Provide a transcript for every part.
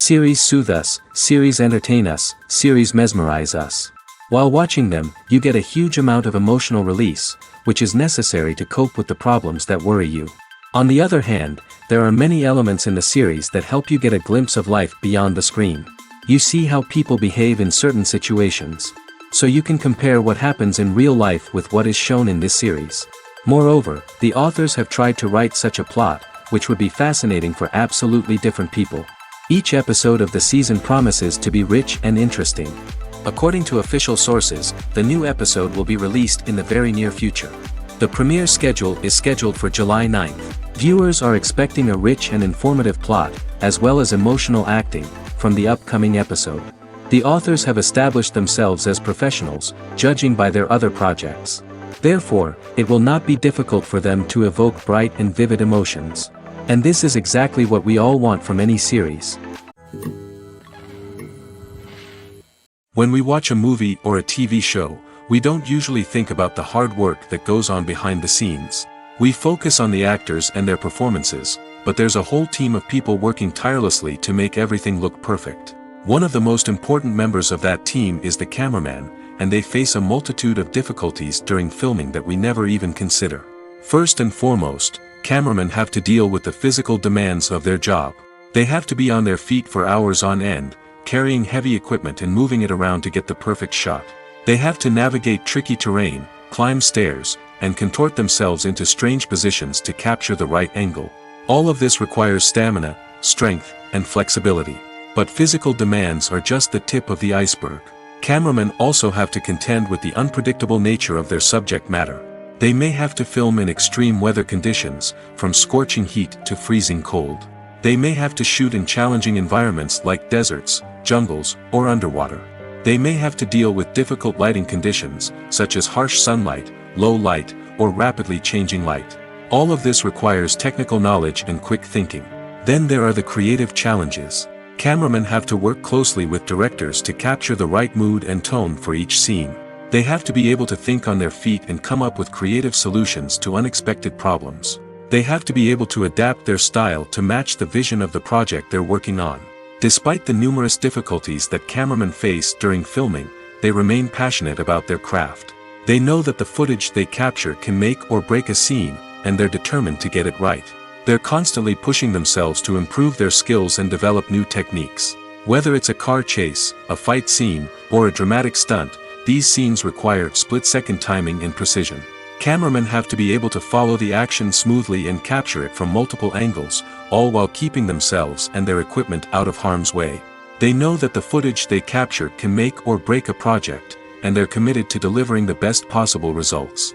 Series soothe us, series entertain us, series mesmerize us. While watching them, you get a huge amount of emotional release, which is necessary to cope with the problems that worry you. On the other hand, there are many elements in the series that help you get a glimpse of life beyond the screen. You see how people behave in certain situations. So you can compare what happens in real life with what is shown in this series. Moreover, the authors have tried to write such a plot, which would be fascinating for absolutely different people. Each episode of the season promises to be rich and interesting. According to official sources, the new episode will be released in the very near future. The premiere schedule is scheduled for July 9th. Viewers are expecting a rich and informative plot, as well as emotional acting, from the upcoming episode. The authors have established themselves as professionals, judging by their other projects. Therefore, it will not be difficult for them to evoke bright and vivid emotions. And this is exactly what we all want from any series. When we watch a movie or a TV show, we don't usually think about the hard work that goes on behind the scenes. We focus on the actors and their performances, but there's a whole team of people working tirelessly to make everything look perfect. One of the most important members of that team is the cameraman, and they face a multitude of difficulties during filming that we never even consider. First and foremost, cameramen have to deal with the physical demands of their job. They have to be on their feet for hours on end, carrying heavy equipment and moving it around to get the perfect shot. They have to navigate tricky terrain, climb stairs, and contort themselves into strange positions to capture the right angle. All of this requires stamina, strength, and flexibility. But physical demands are just the tip of the iceberg. Cameramen also have to contend with the unpredictable nature of their subject matter. They may have to film in extreme weather conditions, from scorching heat to freezing cold. They may have to shoot in challenging environments like deserts, jungles, or underwater. They may have to deal with difficult lighting conditions, such as harsh sunlight, low light, or rapidly changing light. All of this requires technical knowledge and quick thinking. Then there are the creative challenges. Cameramen have to work closely with directors to capture the right mood and tone for each scene. They have to be able to think on their feet and come up with creative solutions to unexpected problems. They have to be able to adapt their style to match the vision of the project they're working on. Despite the numerous difficulties that cameramen face during filming, they remain passionate about their craft. They know that the footage they capture can make or break a scene, and they're determined to get it right. They're constantly pushing themselves to improve their skills and develop new techniques. Whether it's a car chase, a fight scene, or a dramatic stunt, these scenes require split-second timing and precision. Cameramen have to be able to follow the action smoothly and capture it from multiple angles, all while keeping themselves and their equipment out of harm's way. They know that the footage they capture can make or break a project, and they're committed to delivering the best possible results.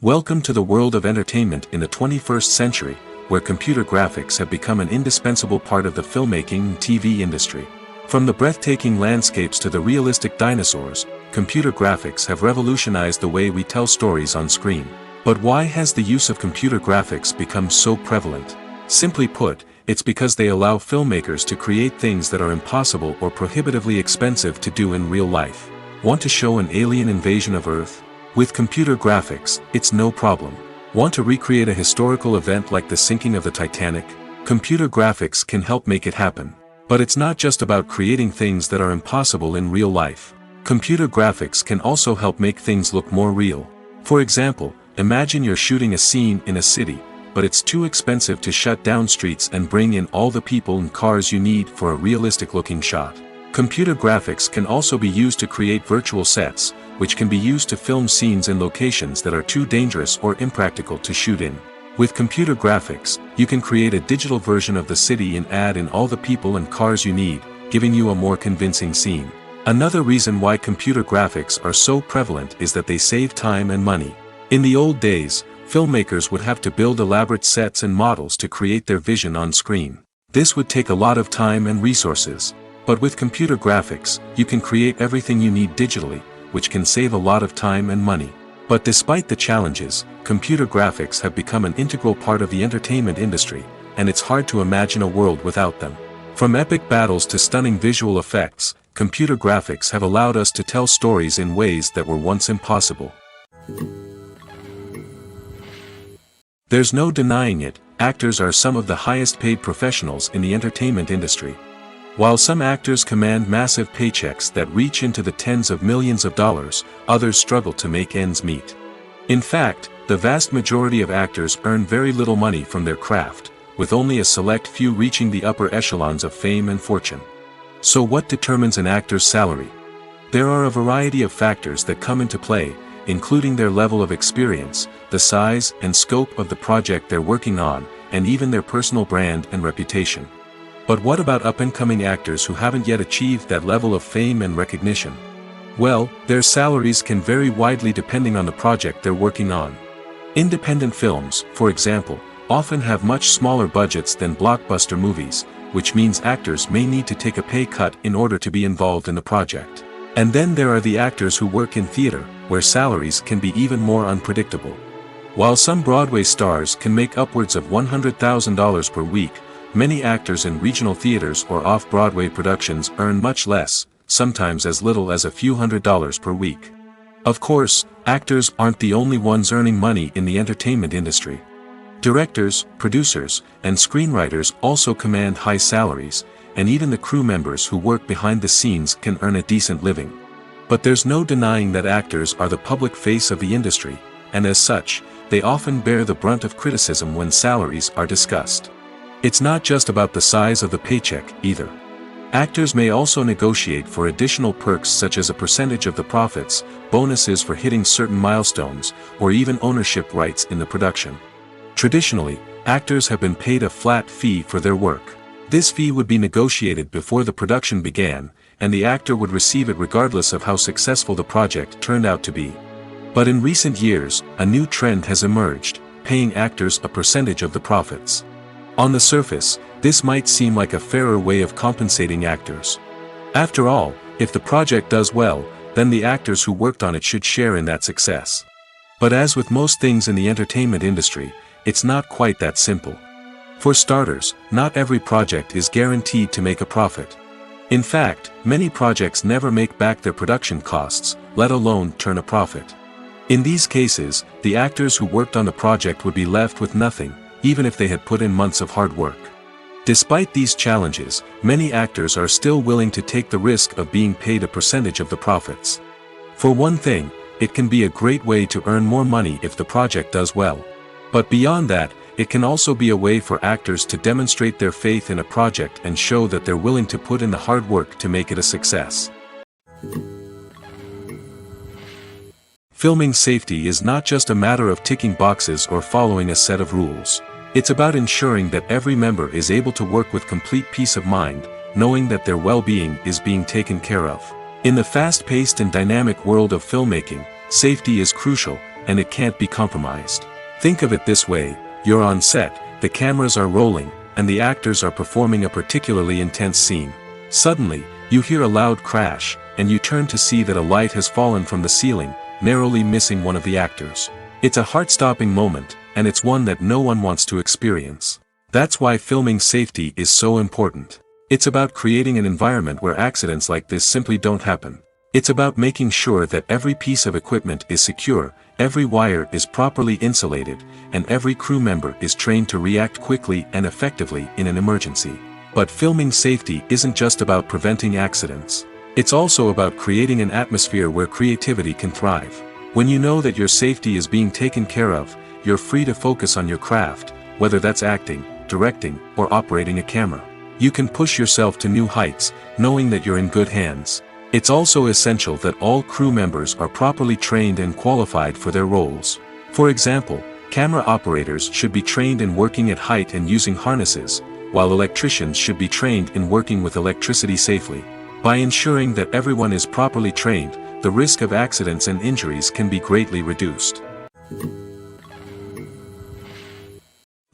Welcome to the world of entertainment in the 21st century, where computer graphics have become an indispensable part of the filmmaking and TV industry. From the breathtaking landscapes to the realistic dinosaurs, computer graphics have revolutionized the way we tell stories on screen. But why has the use of computer graphics become so prevalent? Simply put, it's because they allow filmmakers to create things that are impossible or prohibitively expensive to do in real life. Want to show an alien invasion of Earth? With computer graphics, it's no problem. Want to recreate a historical event like the sinking of the Titanic? Computer graphics can help make it happen. But it's not just about creating things that are impossible in real life. Computer graphics can also help make things look more real. For example, imagine you're shooting a scene in a city, but it's too expensive to shut down streets and bring in all the people and cars you need for a realistic-looking shot. Computer graphics can also be used to create virtual sets, which can be used to film scenes in locations that are too dangerous or impractical to shoot in. With computer graphics, you can create a digital version of the city and add in all the people and cars you need, giving you a more convincing scene. Another reason why computer graphics are so prevalent is that they save time and money. In the old days, filmmakers would have to build elaborate sets and models to create their vision on screen. This would take a lot of time and resources. But with computer graphics, you can create everything you need digitally, which can save a lot of time and money. But despite the challenges, computer graphics have become an integral part of the entertainment industry, and it's hard to imagine a world without them. From epic battles to stunning visual effects, computer graphics have allowed us to tell stories in ways that were once impossible. There's no denying it, actors are some of the highest paid professionals in the entertainment industry. While some actors command massive paychecks that reach into the tens of millions of dollars, others struggle to make ends meet. In fact, the vast majority of actors earn very little money from their craft, with only a select few reaching the upper echelons of fame and fortune. So what determines an actor's salary? There are a variety of factors that come into play, including their level of experience, the size and scope of the project they're working on, and even their personal brand and reputation. But what about up-and-coming actors who haven't yet achieved that level of fame and recognition? Well, their salaries can vary widely depending on the project they're working on. Independent films, for example, often have much smaller budgets than blockbuster movies, which means actors may need to take a pay cut in order to be involved in the project. And then there are the actors who work in theater, where salaries can be even more unpredictable. While some Broadway stars can make upwards of $100,000 per week, many actors in regional theaters or off-Broadway productions earn much less, sometimes as little as a few $100s per week. Of course, actors aren't the only ones earning money in the entertainment industry. Directors, producers, and screenwriters also command high salaries, and even the crew members who work behind the scenes can earn a decent living. But there's no denying that actors are the public face of the industry, and as such, they often bear the brunt of criticism when salaries are discussed. It's not just about the size of the paycheck, either. Actors may also negotiate for additional perks such as a percentage of the profits, bonuses for hitting certain milestones, or even ownership rights in the production. Traditionally, actors have been paid a flat fee for their work. This fee would be negotiated before the production began, and the actor would receive it regardless of how successful the project turned out to be. But in recent years, a new trend has emerged, paying actors a percentage of the profits. On the surface, this might seem like a fairer way of compensating actors. After all, if the project does well, then the actors who worked on it should share in that success. But as with most things in the entertainment industry, it's not quite that simple. For starters, not every project is guaranteed to make a profit. In fact, many projects never make back their production costs, let alone turn a profit. In these cases, the actors who worked on the project would be left with nothing, even if they had put in months of hard work. Despite these challenges, many actors are still willing to take the risk of being paid a percentage of the profits. For one thing, it can be a great way to earn more money if the project does well. But beyond that, it can also be a way for actors to demonstrate their faith in a project and show that they're willing to put in the hard work to make it a success. Filming safety is not just a matter of ticking boxes or following a set of rules. It's about ensuring that every member is able to work with complete peace of mind, knowing that their well-being is being taken care of. In the fast-paced and dynamic world of filmmaking, safety is crucial, and it can't be compromised. Think of it this way: you're on set, the cameras are rolling, and the actors are performing a particularly intense scene. Suddenly, you hear a loud crash, and you turn to see that a light has fallen from the ceiling, narrowly missing one of the actors. It's a heart-stopping moment, and it's one that no one wants to experience. That's why filming safety is so important. It's about creating an environment where accidents like this simply don't happen. It's about making sure that every piece of equipment is secure, every wire is properly insulated, and every crew member is trained to react quickly and effectively in an emergency. But filming safety isn't just about preventing accidents. It's also about creating an atmosphere where creativity can thrive. When you know that your safety is being taken care of, you're free to focus on your craft, whether that's acting, directing, or operating a camera. You can push yourself to new heights, knowing that you're in good hands. It's also essential that all crew members are properly trained and qualified for their roles. For example, camera operators should be trained in working at height and using harnesses, while electricians should be trained in working with electricity safely. By ensuring that everyone is properly trained, the risk of accidents and injuries can be greatly reduced.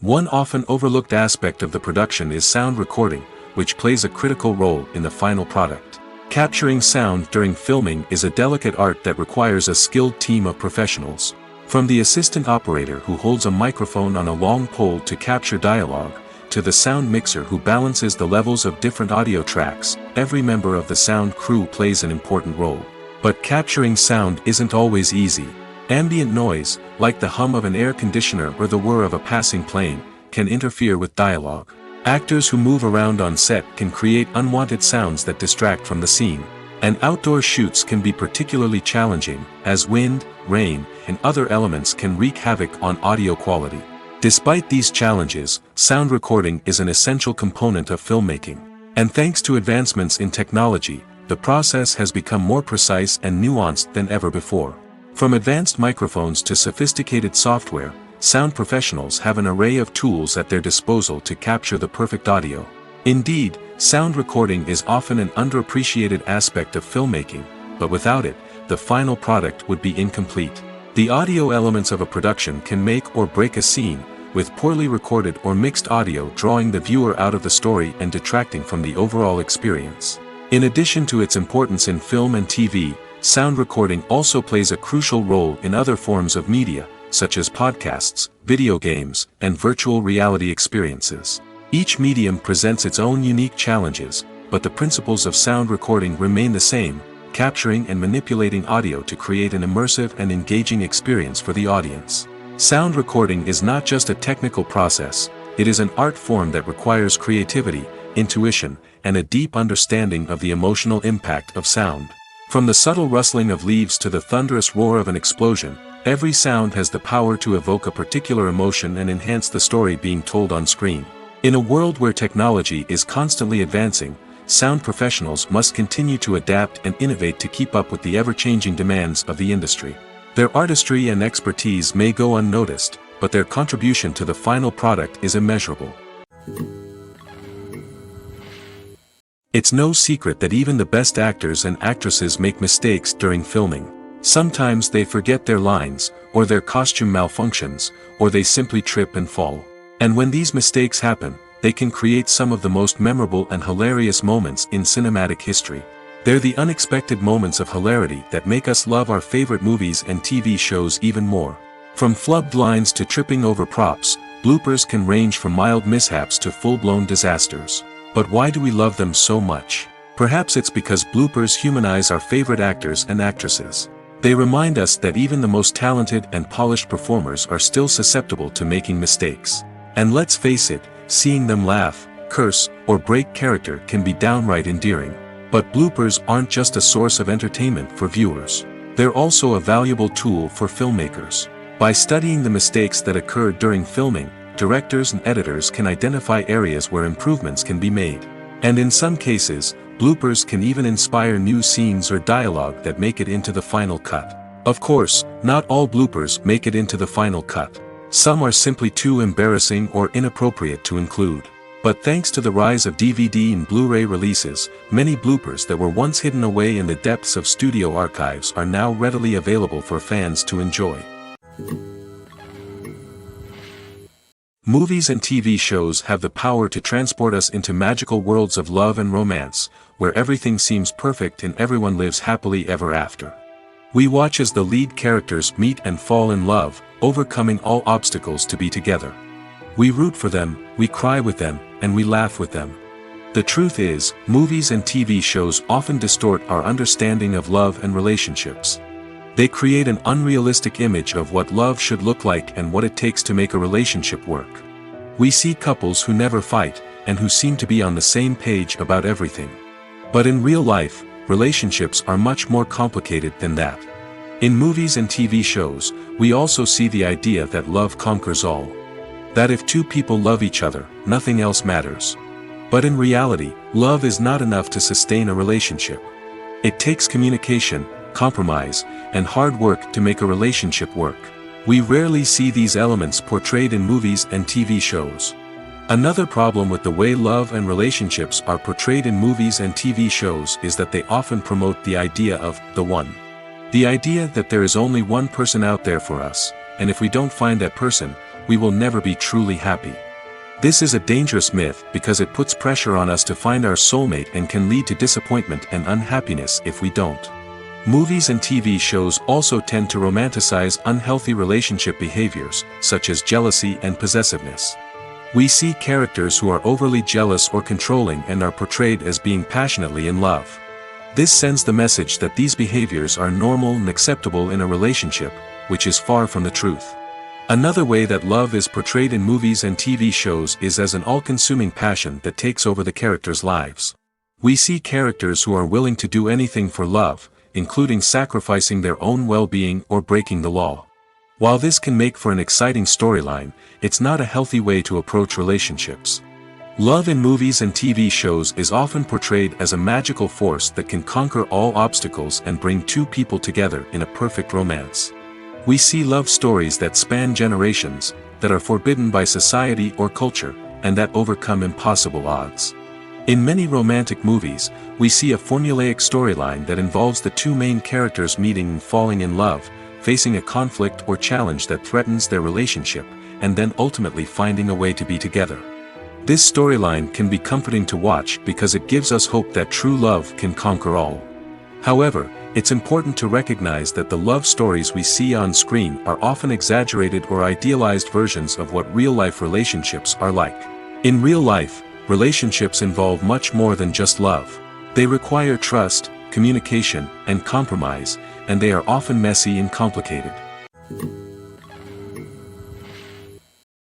One often overlooked aspect of the production is sound recording, which plays a critical role in the final product. Capturing sound during filming is a delicate art that requires a skilled team of professionals. From the assistant operator who holds a microphone on a long pole to capture dialogue, to the sound mixer who balances the levels of different audio tracks, every member of the sound crew plays an important role. But capturing sound isn't always easy. Ambient noise, like the hum of an air conditioner or the whir of a passing plane, can interfere with dialogue. Actors who move around on set can create unwanted sounds that distract from the scene. And outdoor shoots can be particularly challenging, as wind, rain, and other elements can wreak havoc on audio quality. Despite these challenges, sound recording is an essential component of filmmaking. And thanks to advancements in technology, the process has become more precise and nuanced than ever before. From advanced microphones to sophisticated software, sound professionals have an array of tools at their disposal to capture the perfect audio. Indeed, sound recording is often an underappreciated aspect of filmmaking, but without it, the final product would be incomplete. The audio elements of a production can make or break a scene, with poorly recorded or mixed audio drawing the viewer out of the story and detracting from the overall experience. In addition to its importance in film and TV, sound recording also plays a crucial role in other forms of media, such as podcasts, video games, and virtual reality experiences. Each medium presents its own unique challenges, but the principles of sound recording remain the same, capturing and manipulating audio to create an immersive and engaging experience for the audience. Sound recording is not just a technical process, it is an art form that requires creativity, intuition, and a deep understanding of the emotional impact of sound. From the subtle rustling of leaves to the thunderous roar of an explosion, every sound has the power to evoke a particular emotion and enhance the story being told on screen. In a world where technology is constantly advancing, sound professionals must continue to adapt and innovate to keep up with the ever-changing demands of the industry. Their artistry and expertise may go unnoticed, but their contribution to the final product is immeasurable. It's no secret that even the best actors and actresses make mistakes during filming. Sometimes they forget their lines, or their costume malfunctions, or they simply trip and fall. And when these mistakes happen, they can create some of the most memorable and hilarious moments in cinematic history. They're the unexpected moments of hilarity that make us love our favorite movies and TV shows even more. From flubbed lines to tripping over props, bloopers can range from mild mishaps to full-blown disasters. But why do we love them so much? Perhaps it's because bloopers humanize our favorite actors and actresses. They remind us that even the most talented and polished performers are still susceptible to making mistakes. And let's face it, seeing them laugh, curse, or break character can be downright endearing. But bloopers aren't just a source of entertainment for viewers. They're also a valuable tool for filmmakers. By studying the mistakes that occur during filming, directors and editors can identify areas where improvements can be made. And in some cases, bloopers can even inspire new scenes or dialogue that make it into the final cut. Of course, not all bloopers make it into the final cut. Some are simply too embarrassing or inappropriate to include. But thanks to the rise of DVD and Blu-ray releases, many bloopers that were once hidden away in the depths of studio archives are now readily available for fans to enjoy. Movies and TV shows have the power to transport us into magical worlds of love and romance, where everything seems perfect and everyone lives happily ever after. We watch as the lead characters meet and fall in love, overcoming all obstacles to be together. We root for them, we cry with them, and we laugh with them. The truth is, movies and TV shows often distort our understanding of love and relationships. They create an unrealistic image of what love should look like and what it takes to make a relationship work. We see couples who never fight, and who seem to be on the same page about everything. But in real life, relationships are much more complicated than that. In movies and TV shows, we also see the idea that love conquers all. That if two people love each other, nothing else matters. But in reality, love is not enough to sustain a relationship. It takes communication, compromise, and hard work to make a relationship work. We rarely see these elements portrayed in movies and TV shows. Another problem with the way love and relationships are portrayed in movies and TV shows is that they often promote the idea of the one. The idea that there is only one person out there for us, and if we don't find that person, we will never be truly happy. This is a dangerous myth because it puts pressure on us to find our soulmate and can lead to disappointment and unhappiness if we don't. Movies and TV shows also tend to romanticize unhealthy relationship behaviors, such as jealousy and possessiveness. We see characters who are overly jealous or controlling and are portrayed as being passionately in love. This sends the message that these behaviors are normal and acceptable in a relationship, which is far from the truth. Another way that love is portrayed in movies and TV shows is as an all-consuming passion that takes over the characters' lives. We see characters who are willing to do anything for love, including sacrificing their own well-being or breaking the law. While this can make for an exciting storyline, it's not a healthy way to approach relationships. Love in movies and TV shows is often portrayed as a magical force that can conquer all obstacles and bring two people together in a perfect romance. We see love stories that span generations, that are forbidden by society or culture, and that overcome impossible odds. In many romantic movies, we see a formulaic storyline that involves the two main characters meeting and falling in love, facing a conflict or challenge that threatens their relationship, and then ultimately finding a way to be together. This storyline can be comforting to watch because it gives us hope that true love can conquer all. However, it's important to recognize that the love stories we see on screen are often exaggerated or idealized versions of what real-life relationships are like. In real life, relationships involve much more than just love. They require trust, communication, and compromise, and they are often messy and complicated.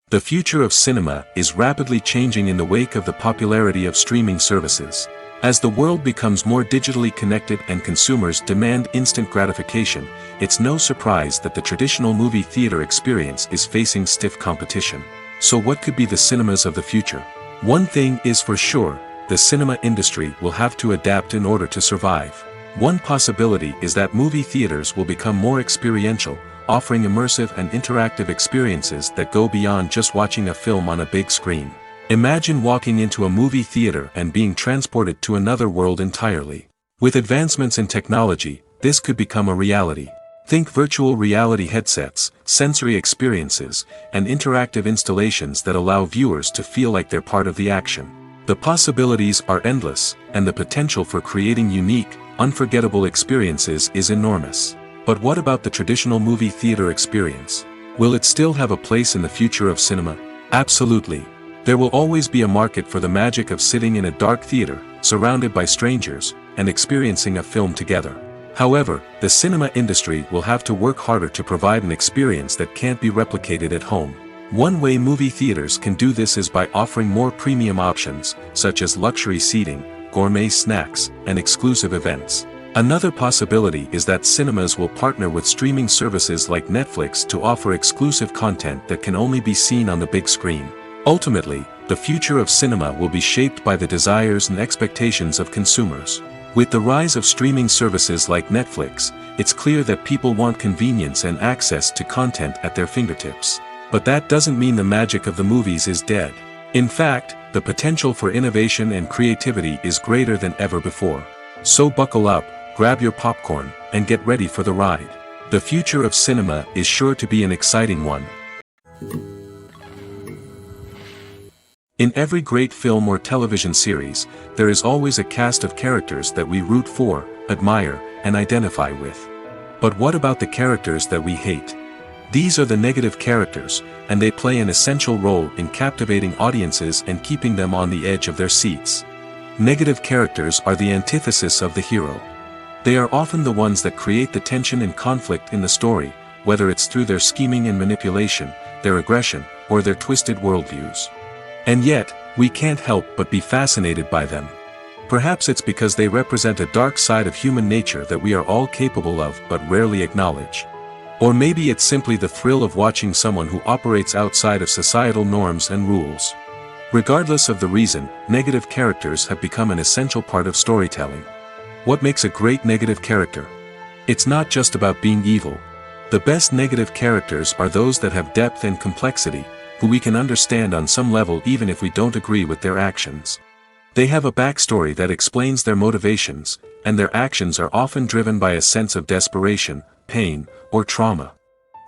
The future of cinema is rapidly changing in the wake of the popularity of streaming services. As the world becomes more digitally connected and consumers demand instant gratification, it's no surprise that the traditional movie theater experience is facing stiff competition. So what could be the cinemas of the future? One thing is for sure, the cinema industry will have to adapt in order to survive. One possibility is that movie theaters will become more experiential, offering immersive and interactive experiences that go beyond just watching a film on a big screen. Imagine walking into a movie theater and being transported to another world entirely. With advancements in technology, this could become a reality. Think virtual reality headsets, sensory experiences, and interactive installations that allow viewers to feel like they're part of the action. The possibilities are endless, and the potential for creating unique, unforgettable experiences is enormous. But what about the traditional movie theater experience? Will it still have a place in the future of cinema? Absolutely. There will always be a market for the magic of sitting in a dark theater, surrounded by strangers, and experiencing a film together. However, the cinema industry will have to work harder to provide an experience that can't be replicated at home. One way movie theaters can do this is by offering more premium options, such as luxury seating, gourmet snacks, and exclusive events. Another possibility is that cinemas will partner with streaming services like Netflix to offer exclusive content that can only be seen on the big screen. Ultimately, the future of cinema will be shaped by the desires and expectations of consumers. With the rise of streaming services like Netflix, it's clear that people want convenience and access to content at their fingertips. But that doesn't mean the magic of the movies is dead. In fact, the potential for innovation and creativity is greater than ever before. So buckle up, grab your popcorn, and get ready for the ride. The future of cinema is sure to be an exciting one. In every great film or television series, there is always a cast of characters that we root for, admire, and identify with. But what about the characters that we hate? These are the negative characters, and they play an essential role in captivating audiences and keeping them on the edge of their seats. Negative characters are the antithesis of the hero. They are often the ones that create the tension and conflict in the story, whether it's through their scheming and manipulation, their aggression, or their twisted worldviews. And yet, we can't help but be fascinated by them. Perhaps it's because they represent a dark side of human nature that we are all capable of but rarely acknowledge. Or maybe it's simply the thrill of watching someone who operates outside of societal norms and rules. Regardless of the reason, negative characters have become an essential part of storytelling. What makes a great negative character? It's not just about being evil. The best negative characters are those that have depth and complexity, who we can understand on some level even if we don't agree with their actions. They have a backstory that explains their motivations, and their actions are often driven by a sense of desperation, pain, or trauma.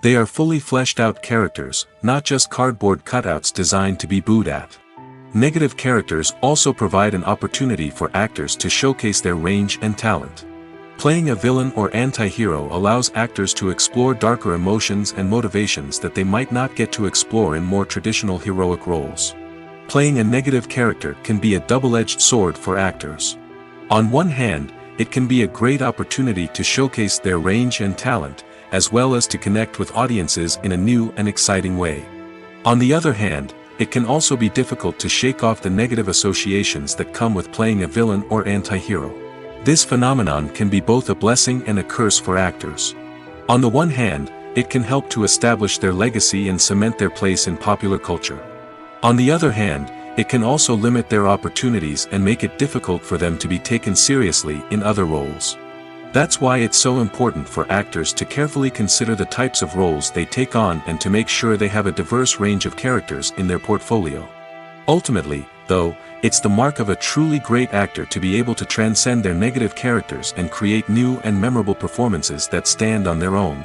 They are fully fleshed out characters, not just cardboard cutouts designed to be booed at. Negative characters also provide an opportunity for actors to showcase their range and talent. Playing a villain or anti-hero allows actors to explore darker emotions and motivations that they might not get to explore in more traditional heroic roles. Playing a negative character can be a double-edged sword for actors. On one hand, it can be a great opportunity to showcase their range and talent, as well as to connect with audiences in a new and exciting way. On the other hand, it can also be difficult to shake off the negative associations that come with playing a villain or anti-hero. This phenomenon can be both a blessing and a curse for actors. On the one hand, it can help to establish their legacy and cement their place in popular culture. On the other hand, it can also limit their opportunities and make it difficult for them to be taken seriously in other roles. That's why it's so important for actors to carefully consider the types of roles they take on and to make sure they have a diverse range of characters in their portfolio. Ultimately, though, it's the mark of a truly great actor to be able to transcend their negative characters and create new and memorable performances that stand on their own.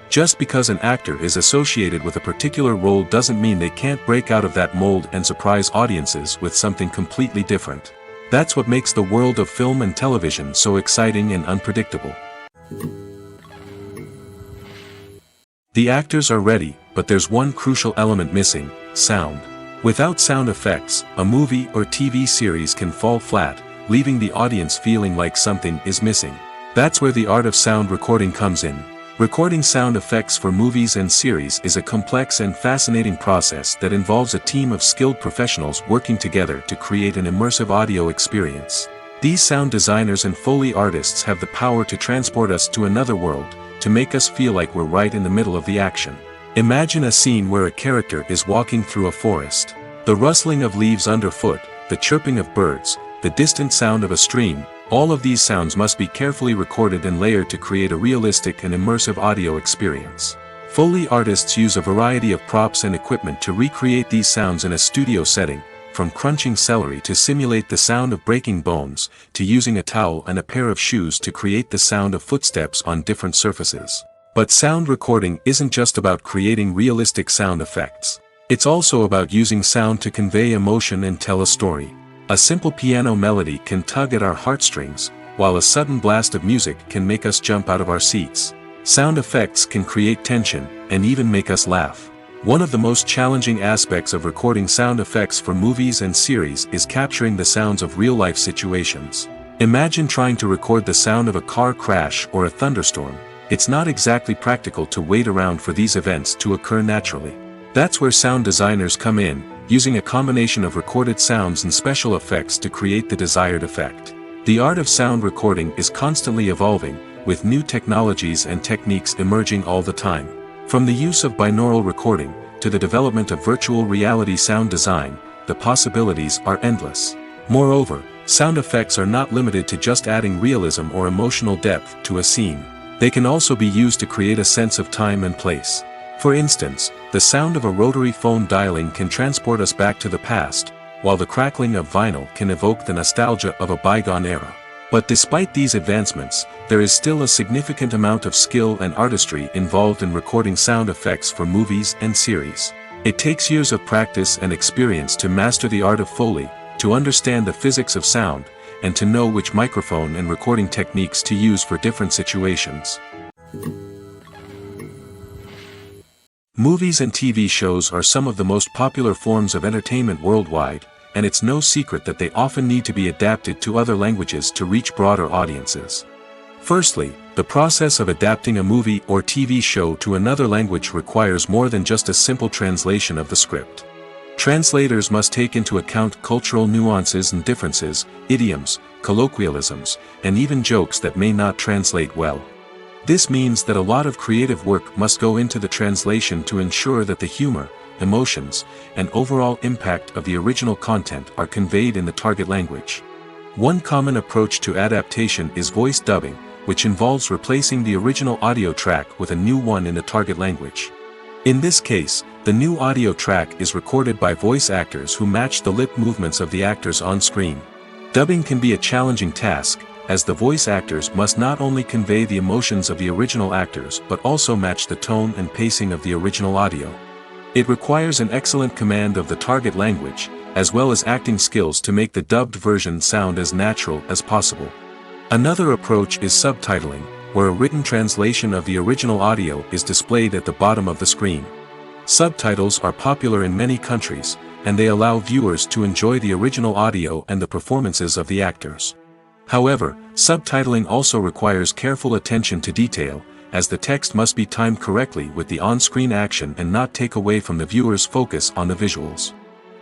Just because an actor is associated with a particular role doesn't mean they can't break out of that mold and surprise audiences with something completely different. That's what makes the world of film and television so exciting and unpredictable. The actors are ready, but there's one crucial element missing: sound. Without sound effects, a movie or TV series can fall flat, leaving the audience feeling like something is missing. That's where the art of sound recording comes in. Recording sound effects for movies and series is a complex and fascinating process that involves a team of skilled professionals working together to create an immersive audio experience. These sound designers and Foley artists have the power to transport us to another world, to make us feel like we're right in the middle of the action. Imagine a scene where a character is walking through a forest. The rustling of leaves underfoot, the chirping of birds, the distant sound of a stream, all of these sounds must be carefully recorded and layered to create a realistic and immersive audio experience. Foley artists use a variety of props and equipment to recreate these sounds in a studio setting, from crunching celery to simulate the sound of breaking bones, to using a towel and a pair of shoes to create the sound of footsteps on different surfaces. But sound recording isn't just about creating realistic sound effects. It's also about using sound to convey emotion and tell a story. A simple piano melody can tug at our heartstrings, while a sudden blast of music can make us jump out of our seats. Sound effects can create tension, and even make us laugh. One of the most challenging aspects of recording sound effects for movies and series is capturing the sounds of real-life situations. Imagine trying to record the sound of a car crash or a thunderstorm. It's not exactly practical to wait around for these events to occur naturally. That's where sound designers come in, using a combination of recorded sounds and special effects to create the desired effect. The art of sound recording is constantly evolving, with new technologies and techniques emerging all the time. From the use of binaural recording, to the development of virtual reality sound design, the possibilities are endless. Moreover, sound effects are not limited to just adding realism or emotional depth to a scene. They can also be used to create a sense of time and place. For instance, the sound of a rotary phone dialing can transport us back to the past, while the crackling of vinyl can evoke the nostalgia of a bygone era. But despite these advancements, there is still a significant amount of skill and artistry involved in recording sound effects for movies and series. It takes years of practice and experience to master the art of Foley, to understand the physics of sound, and to know which microphone and recording techniques to use for different situations. Movies and TV shows are some of the most popular forms of entertainment worldwide, and it's no secret that they often need to be adapted to other languages to reach broader audiences. Firstly, the process of adapting a movie or TV show to another language requires more than just a simple translation of the script. Translators must take into account cultural nuances and differences, idioms, colloquialisms, and even jokes that may not translate well. This means that a lot of creative work must go into the translation to ensure that the humor, emotions, and overall impact of the original content are conveyed in the target language. One common approach to adaptation is voice dubbing, which involves replacing the original audio track with a new one in the target language. In this case, the new audio track is recorded by voice actors who match the lip movements of the actors on screen. Dubbing can be a challenging task, as the voice actors must not only convey the emotions of the original actors but also match the tone and pacing of the original audio. It requires an excellent command of the target language, as well as acting skills to make the dubbed version sound as natural as possible. Another approach is subtitling, where a written translation of the original audio is displayed at the bottom of the screen. Subtitles are popular in many countries, and they allow viewers to enjoy the original audio and the performances of the actors. However, subtitling also requires careful attention to detail, as the text must be timed correctly with the on-screen action and not take away from the viewer's focus on the visuals.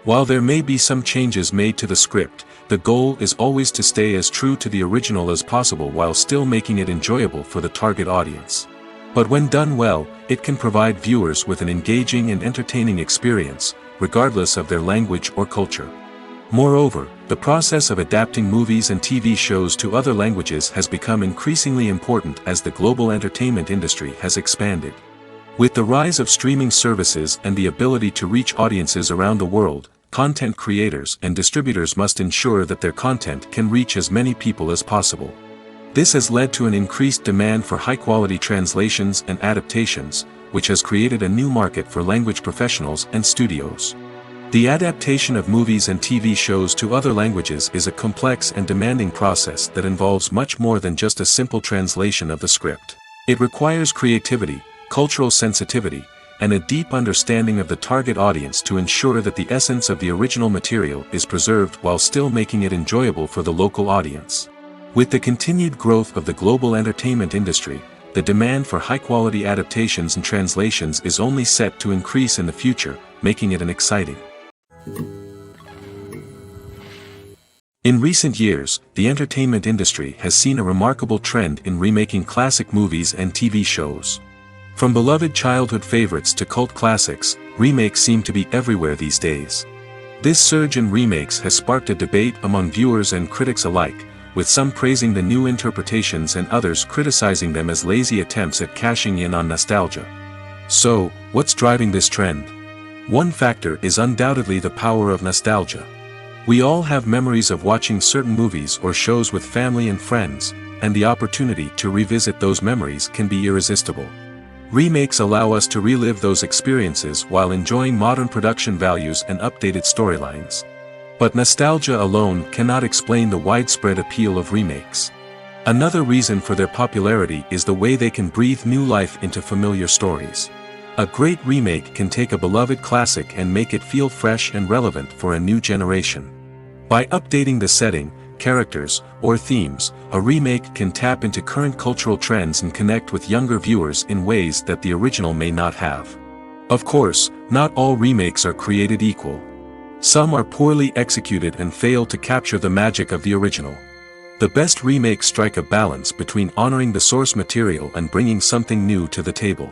While there may be some changes made to the script, the goal is always to stay as true to the original as possible while still making it enjoyable for the target audience. But when done well, it can provide viewers with an engaging and entertaining experience, regardless of their language or culture. Moreover, the process of adapting movies and TV shows to other languages has become increasingly important as the global entertainment industry has expanded. With the rise of streaming services and the ability to reach audiences around the world, content creators and distributors must ensure that their content can reach as many people as possible. This has led to an increased demand for high-quality translations and adaptations, which has created a new market for language professionals and studios. The adaptation of movies and TV shows to other languages is a complex and demanding process that involves much more than just a simple translation of the script. It requires creativity, cultural sensitivity, and a deep understanding of the target audience to ensure that the essence of the original material is preserved while still making it enjoyable for the local audience. With the continued growth of the global entertainment industry, the demand for high-quality adaptations and translations is only set to increase in the future, making it an exciting. In recent years, the entertainment industry has seen a remarkable trend in remaking classic movies and TV shows. From beloved childhood favorites to cult classics, remakes seem to be everywhere these days. This surge in remakes has sparked a debate among viewers and critics alike, with some praising the new interpretations and others criticizing them as lazy attempts at cashing in on nostalgia. So, what's driving this trend? One factor is undoubtedly the power of nostalgia. We all have memories of watching certain movies or shows with family and friends, and the opportunity to revisit those memories can be irresistible. Remakes allow us to relive those experiences while enjoying modern production values and updated storylines. But nostalgia alone cannot explain the widespread appeal of remakes. Another reason for their popularity is the way they can breathe new life into familiar stories. A great remake can take a beloved classic and make it feel fresh and relevant for a new generation. By updating the setting, characters, or themes, a remake can tap into current cultural trends and connect with younger viewers in ways that the original may not have. Of course, not all remakes are created equal. Some are poorly executed and fail to capture the magic of the original. The best remakes strike a balance between honoring the source material and bringing something new to the table.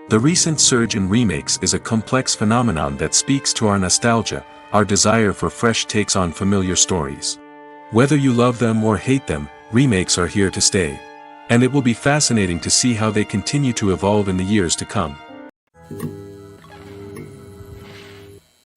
The recent surge in remakes is a complex phenomenon that speaks to our nostalgia, our desire for fresh takes on familiar stories. Whether you love them or hate them, remakes are here to stay. And it will be fascinating to see how they continue to evolve in the years to come.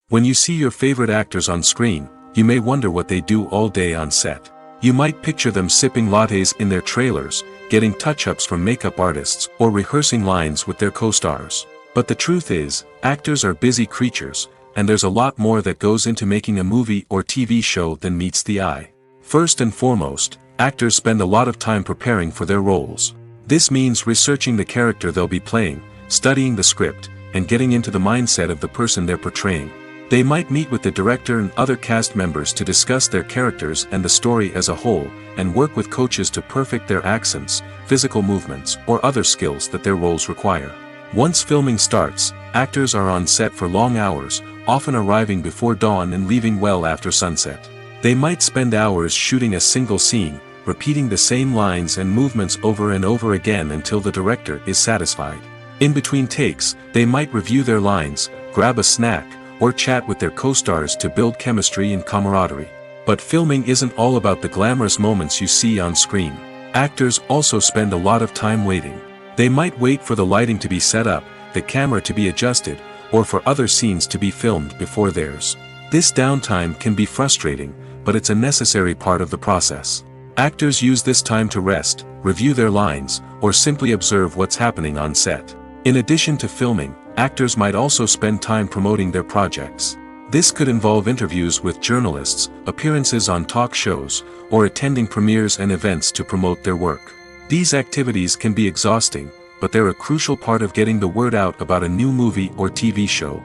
When you see your favorite actors on screen, you may wonder what they do all day on set. You might picture them sipping lattes in their trailers, getting touch-ups from makeup artists, or rehearsing lines with their co-stars. But the truth is, actors are busy creatures, and there's a lot more that goes into making a movie or TV show than meets the eye. First and foremost, actors spend a lot of time preparing for their roles. This means researching the character they'll be playing, studying the script, and getting into the mindset of the person they're portraying. They might meet with the director and other cast members to discuss their characters and the story as a whole, and work with coaches to perfect their accents, physical movements, or other skills that their roles require. Once filming starts, actors are on set for long hours, often arriving before dawn and leaving well after sunset. They might spend hours shooting a single scene, repeating the same lines and movements over and over again until the director is satisfied. In between takes, they might review their lines, grab a snack, or chat with their co-stars to build chemistry and camaraderie. But filming isn't all about the glamorous moments you see on screen. Actors also spend a lot of time waiting. They might wait for the lighting to be set up, the camera to be adjusted, or for other scenes to be filmed before theirs. This downtime can be frustrating, but it's a necessary part of the process. Actors use this time to rest, review their lines, or simply observe what's happening on set. In addition to filming, actors might also spend time promoting their projects. This could involve interviews with journalists, appearances on talk shows, or attending premieres and events to promote their work. These activities can be exhausting, but they're a crucial part of getting the word out about a new movie or TV show.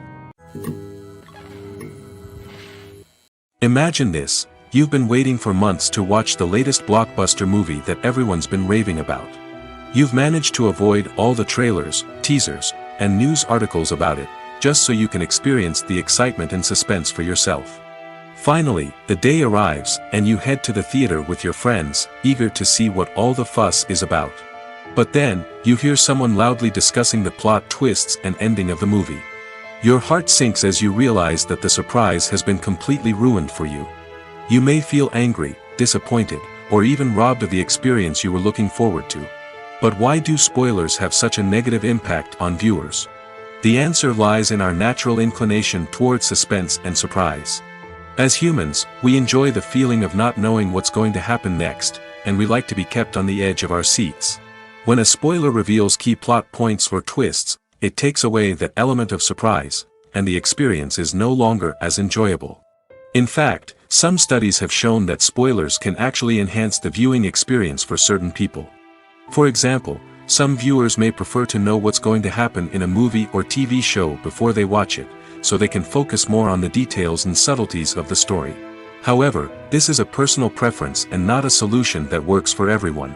Imagine this: you've been waiting for months to watch the latest blockbuster movie that everyone's been raving about. You've managed to avoid all the trailers, teasers, and news articles about it, just so you can experience the excitement and suspense for yourself. Finally, the day arrives, and you head to the theater with your friends, eager to see what all the fuss is about. But then, you hear someone loudly discussing the plot twists and ending of the movie. Your heart sinks as you realize that the surprise has been completely ruined for you. You may feel angry, disappointed, or even robbed of the experience you were looking forward to. But why do spoilers have such a negative impact on viewers? The answer lies in our natural inclination towards suspense and surprise. As humans, we enjoy the feeling of not knowing what's going to happen next, and we like to be kept on the edge of our seats. When a spoiler reveals key plot points or twists, it takes away that element of surprise, and the experience is no longer as enjoyable. In fact, some studies have shown that spoilers can actually enhance the viewing experience for certain people. For example, some viewers may prefer to know what's going to happen in a movie or TV show before they watch it, so they can focus more on the details and subtleties of the story. However, this is a personal preference and not a solution that works for everyone.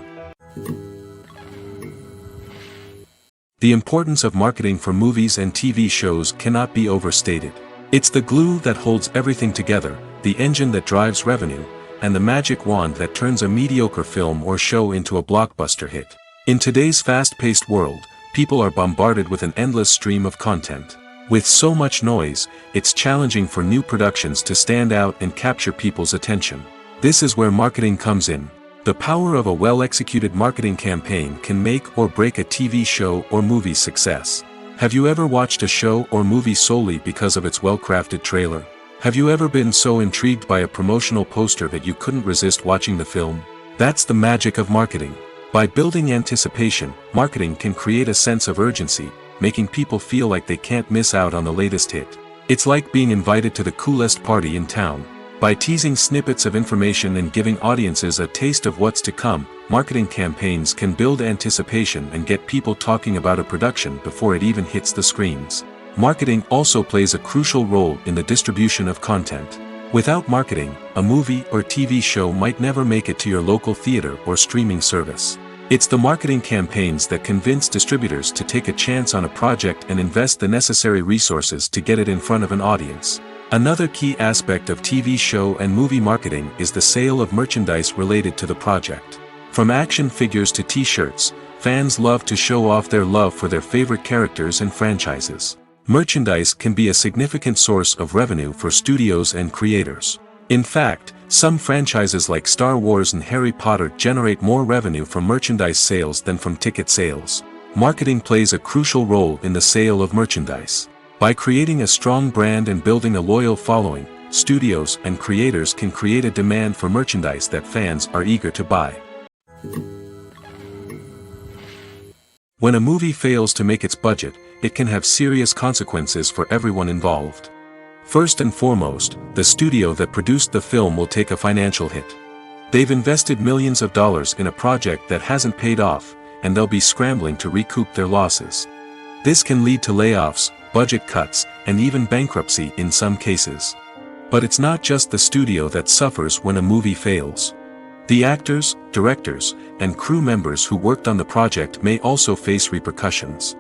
The importance of marketing for movies and TV shows cannot be overstated. It's the glue that holds everything together, the engine that drives revenue, and the magic wand that turns a mediocre film or show into a blockbuster hit. In today's fast-paced world, people are bombarded with an endless stream of content. With so much noise, it's challenging for new productions to stand out and capture people's attention. This is where marketing comes in. The power of a well-executed marketing campaign can make or break a TV show or movie's success. Have you ever watched a show or movie solely because of its well-crafted trailer? Have you ever been so intrigued by a promotional poster that you couldn't resist watching the film? That's the magic of marketing. By building anticipation, marketing can create a sense of urgency, making people feel like they can't miss out on the latest hit. It's like being invited to the coolest party in town. By teasing snippets of information and giving audiences a taste of what's to come, marketing campaigns can build anticipation and get people talking about a production before it even hits the screens. Marketing also plays a crucial role in the distribution of content. Without marketing, a movie or TV show might never make it to your local theater or streaming service. It's the marketing campaigns that convince distributors to take a chance on a project and invest the necessary resources to get it in front of an audience. Another key aspect of TV show and movie marketing is the sale of merchandise related to the project. From action figures to t-shirts, fans love to show off their love for their favorite characters and franchises. Merchandise can be a significant source of revenue for studios and creators. In fact, some franchises like Star Wars and Harry Potter generate more revenue from merchandise sales than from ticket sales. Marketing plays a crucial role in the sale of merchandise. By creating a strong brand and building a loyal following, studios and creators can create a demand for merchandise that fans are eager to buy. When a movie fails to make its budget, it can have serious consequences for everyone involved. First and foremost, the studio that produced the film will take a financial hit. They've invested millions of dollars in a project that hasn't paid off, and they'll be scrambling to recoup their losses. This can lead to layoffs, budget cuts, and even bankruptcy in some cases. But it's not just the studio that suffers when a movie fails. The actors, directors, and crew members who worked on the project may also face repercussions.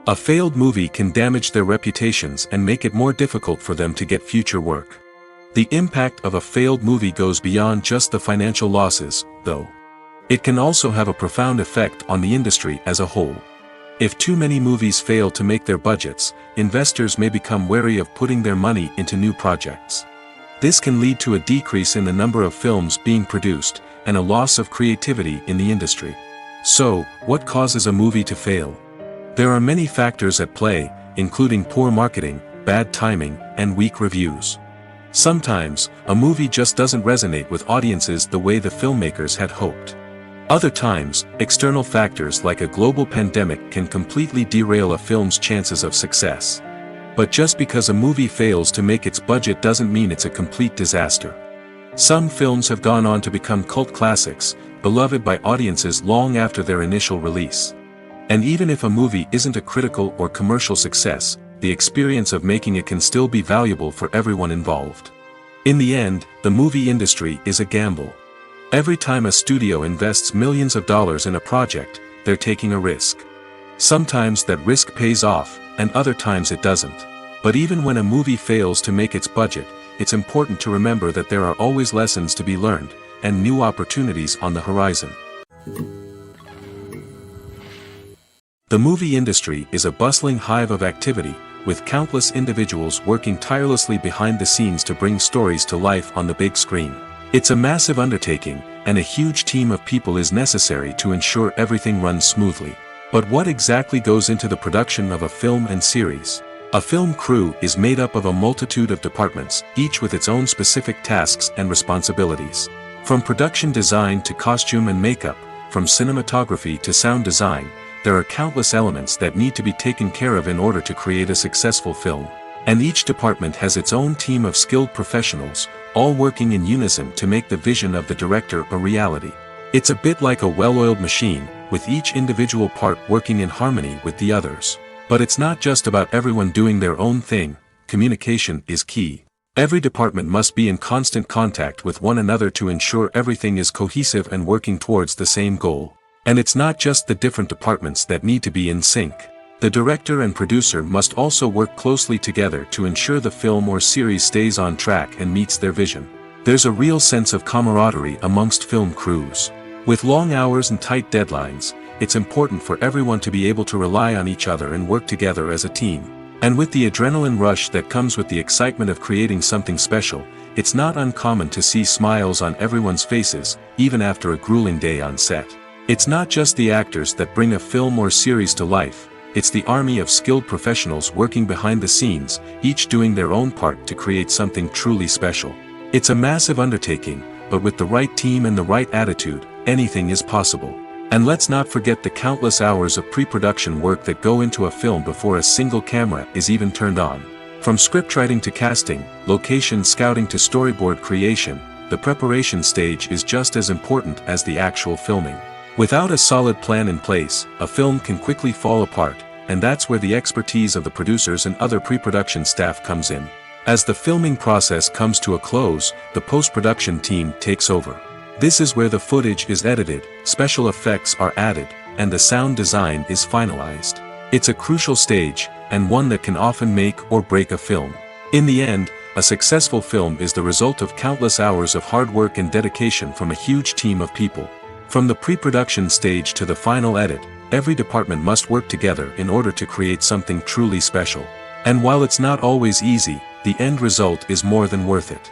A failed movie can damage their reputations and make it more difficult for them to get future work. The impact of a failed movie goes beyond just the financial losses, though. It can also have a profound effect on the industry as a whole. If too many movies fail to make their budgets, investors may become wary of putting their money into new projects. This can lead to a decrease in the number of films being produced, and a loss of creativity in the industry. So, what causes a movie to fail? There are many factors at play, including poor marketing, bad timing, and weak reviews. Sometimes, a movie just doesn't resonate with audiences the way the filmmakers had hoped. Other times, external factors like a global pandemic can completely derail a film's chances of success. But just because a movie fails to make its budget doesn't mean it's a complete disaster. Some films have gone on to become cult classics, beloved by audiences long after their initial release. And even if a movie isn't a critical or commercial success, the experience of making it can still be valuable for everyone involved. In the end, the movie industry is a gamble. Every time a studio invests millions of dollars in a project, they're taking a risk. Sometimes that risk pays off, and other times it doesn't. But even when a movie fails to make its budget, it's important to remember that there are always lessons to be learned, and new opportunities on the horizon. The movie industry is a bustling hive of activity, with countless individuals working tirelessly behind the scenes to bring stories to life on the big screen. It's a massive undertaking, and a huge team of people is necessary to ensure everything runs smoothly. But what exactly goes into the production of a film and series? A film crew is made up of a multitude of departments, each with its own specific tasks and responsibilities. From production design to costume and makeup, from cinematography to sound design, there are countless elements that need to be taken care of in order to create a successful film. And each department has its own team of skilled professionals, all working in unison to make the vision of the director a reality. It's a bit like a well-oiled machine, with each individual part working in harmony with the others. But it's not just about everyone doing their own thing. Communication is key. Every department must be in constant contact with one another to ensure everything is cohesive and working towards the same goal. And it's not just the different departments that need to be in sync. The director and producer must also work closely together to ensure the film or series stays on track and meets their vision. There's a real sense of camaraderie amongst film crews. With long hours and tight deadlines, it's important for everyone to be able to rely on each other and work together as a team. And with the adrenaline rush that comes with the excitement of creating something special, it's not uncommon to see smiles on everyone's faces, even after a grueling day on set. It's not just the actors that bring a film or series to life, it's the army of skilled professionals working behind the scenes, each doing their own part to create something truly special. It's a massive undertaking, but with the right team and the right attitude, anything is possible. And let's not forget the countless hours of pre-production work that go into a film before a single camera is even turned on. From scriptwriting to casting, location scouting to storyboard creation, the preparation stage is just as important as the actual filming. Without a solid plan in place, a film can quickly fall apart, and that's where the expertise of the producers and other pre-production staff comes in. As the filming process comes to a close, the post-production team takes over. This is where the footage is edited, special effects are added, and the sound design is finalized. It's a crucial stage, and one that can often make or break a film. In the end, a successful film is the result of countless hours of hard work and dedication from a huge team of people. From the pre-production stage to the final edit, every department must work together in order to create something truly special. And while it's not always easy, the end result is more than worth it.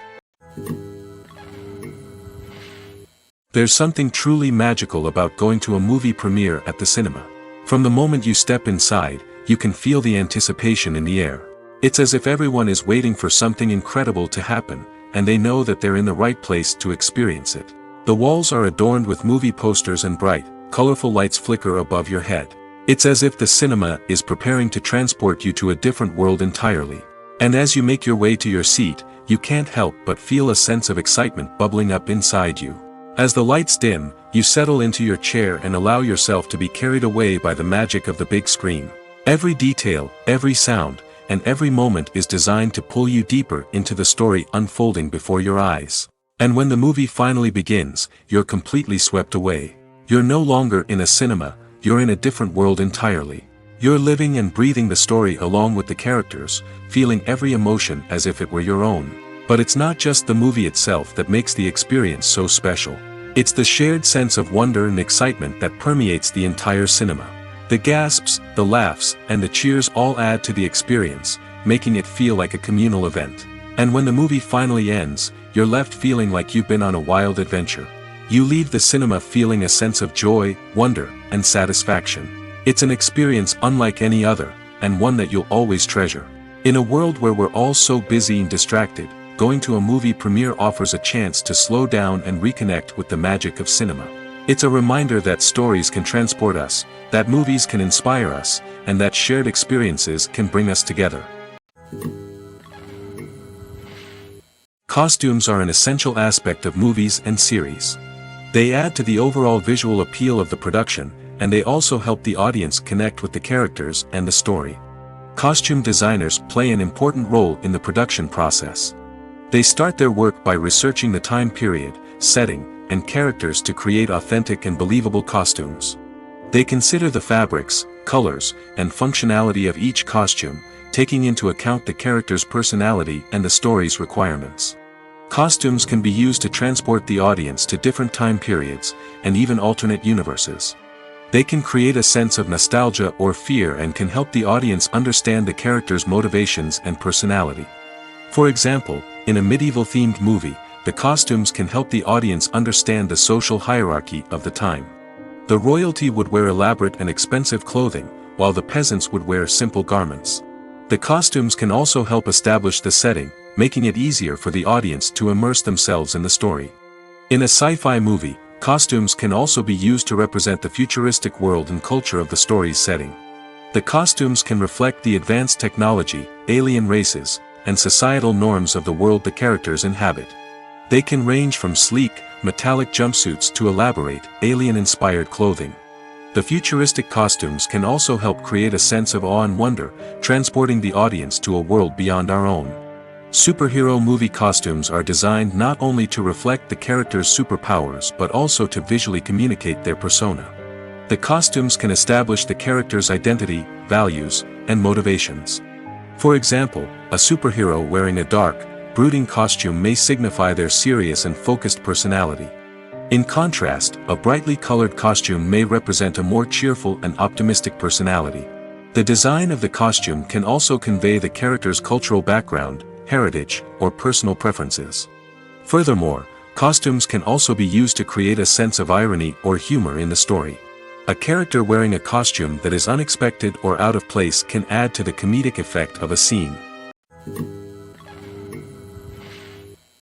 There's something truly magical about going to a movie premiere at the cinema. From the moment you step inside, you can feel the anticipation in the air. It's as if everyone is waiting for something incredible to happen, and they know that they're in the right place to experience it. The walls are adorned with movie posters and bright, colorful lights flicker above your head. It's as if the cinema is preparing to transport you to a different world entirely. And as you make your way to your seat, you can't help but feel a sense of excitement bubbling up inside you. As the lights dim, you settle into your chair and allow yourself to be carried away by the magic of the big screen. Every detail, every sound, and every moment is designed to pull you deeper into the story unfolding before your eyes. And when the movie finally begins, you're completely swept away. You're no longer in a cinema, you're in a different world entirely. You're living and breathing the story along with the characters, feeling every emotion as if it were your own. But it's not just the movie itself that makes the experience so special. It's the shared sense of wonder and excitement that permeates the entire cinema. The gasps, the laughs, and the cheers all add to the experience, making it feel like a communal event. And when the movie finally ends, you're left feeling like you've been on a wild adventure. You leave the cinema feeling a sense of joy, wonder, and satisfaction. It's an experience unlike any other, and one that you'll always treasure. In a world where we're all so busy and distracted, going to a movie premiere offers a chance to slow down and reconnect with the magic of cinema. It's a reminder that stories can transport us, that movies can inspire us, and that shared experiences can bring us together. Costumes are an essential aspect of movies and series. They add to the overall visual appeal of the production, and they also help the audience connect with the characters and the story. Costume designers play an important role in the production process. They start their work by researching the time period, setting, and characters to create authentic and believable costumes. They consider the fabrics, colors, and functionality of each costume, taking into account the character's personality and the story's requirements. Costumes can be used to transport the audience to different time periods, and even alternate universes. They can create a sense of nostalgia or fear and can help the audience understand the character's motivations and personality. For example, in a medieval-themed movie, the costumes can help the audience understand the social hierarchy of the time. The royalty would wear elaborate and expensive clothing, while the peasants would wear simple garments. The costumes can also help establish the setting, making it easier for the audience to immerse themselves in the story. In a sci-fi movie, costumes can also be used to represent the futuristic world and culture of the story's setting. The costumes can reflect the advanced technology, alien races, and societal norms of the world the characters inhabit. They can range from sleek, metallic jumpsuits to elaborate, alien-inspired clothing. The futuristic costumes can also help create a sense of awe and wonder, transporting the audience to a world beyond our own. Superhero movie costumes are designed not only to reflect the character's superpowers but also to visually communicate their persona. The costumes can establish the character's identity, values, and motivations. For example, a superhero wearing a dark, brooding costume may signify their serious and focused personality. In contrast, a brightly colored costume may represent a more cheerful and optimistic personality. The design of the costume can also convey the character's cultural background, heritage, or personal preferences. Furthermore, costumes can also be used to create a sense of irony or humor in the story. A character wearing a costume that is unexpected or out of place can add to the comedic effect of a scene.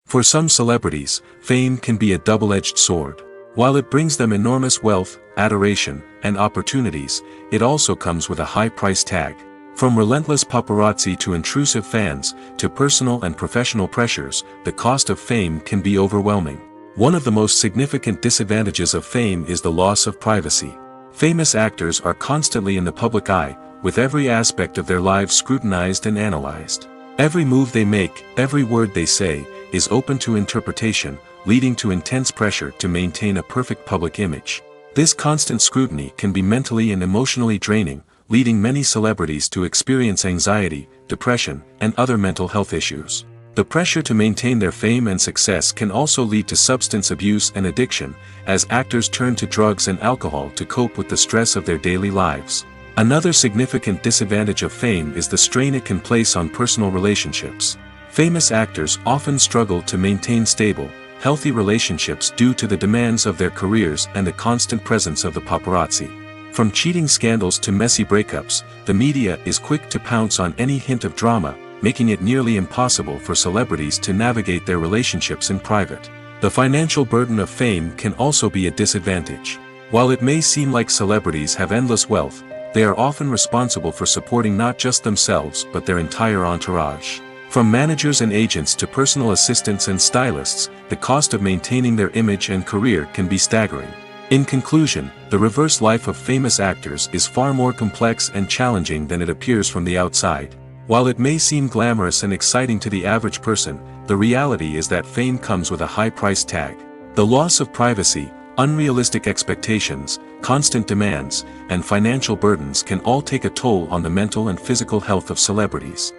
For some celebrities, fame can be a double-edged sword. While it brings them enormous wealth, adoration, and opportunities, it also comes with a high price tag. From relentless paparazzi to intrusive fans, to personal and professional pressures, the cost of fame can be overwhelming. One of the most significant disadvantages of fame is the loss of privacy. Famous actors are constantly in the public eye, with every aspect of their lives scrutinized and analyzed. Every move they make, every word they say, is open to interpretation, leading to intense pressure to maintain a perfect public image. This constant scrutiny can be mentally and emotionally draining, leading many celebrities to experience anxiety, depression, and other mental health issues. The pressure to maintain their fame and success can also lead to substance abuse and addiction, as actors turn to drugs and alcohol to cope with the stress of their daily lives. Another significant disadvantage of fame is the strain it can place on personal relationships. Famous actors often struggle to maintain stable, healthy relationships due to the demands of their careers and the constant presence of the paparazzi. From cheating scandals to messy breakups, the media is quick to pounce on any hint of drama, making it nearly impossible for celebrities to navigate their relationships in private. The financial burden of fame can also be a disadvantage. While it may seem like celebrities have endless wealth, they are often responsible for supporting not just themselves but their entire entourage. From managers and agents to personal assistants and stylists, the cost of maintaining their image and career can be staggering. In conclusion, the reverse life of famous actors is far more complex and challenging than it appears from the outside. While it may seem glamorous and exciting to the average person, the reality is that fame comes with a high price tag. The loss of privacy, unrealistic expectations, constant demands, and financial burdens can all take a toll on the mental and physical health of celebrities.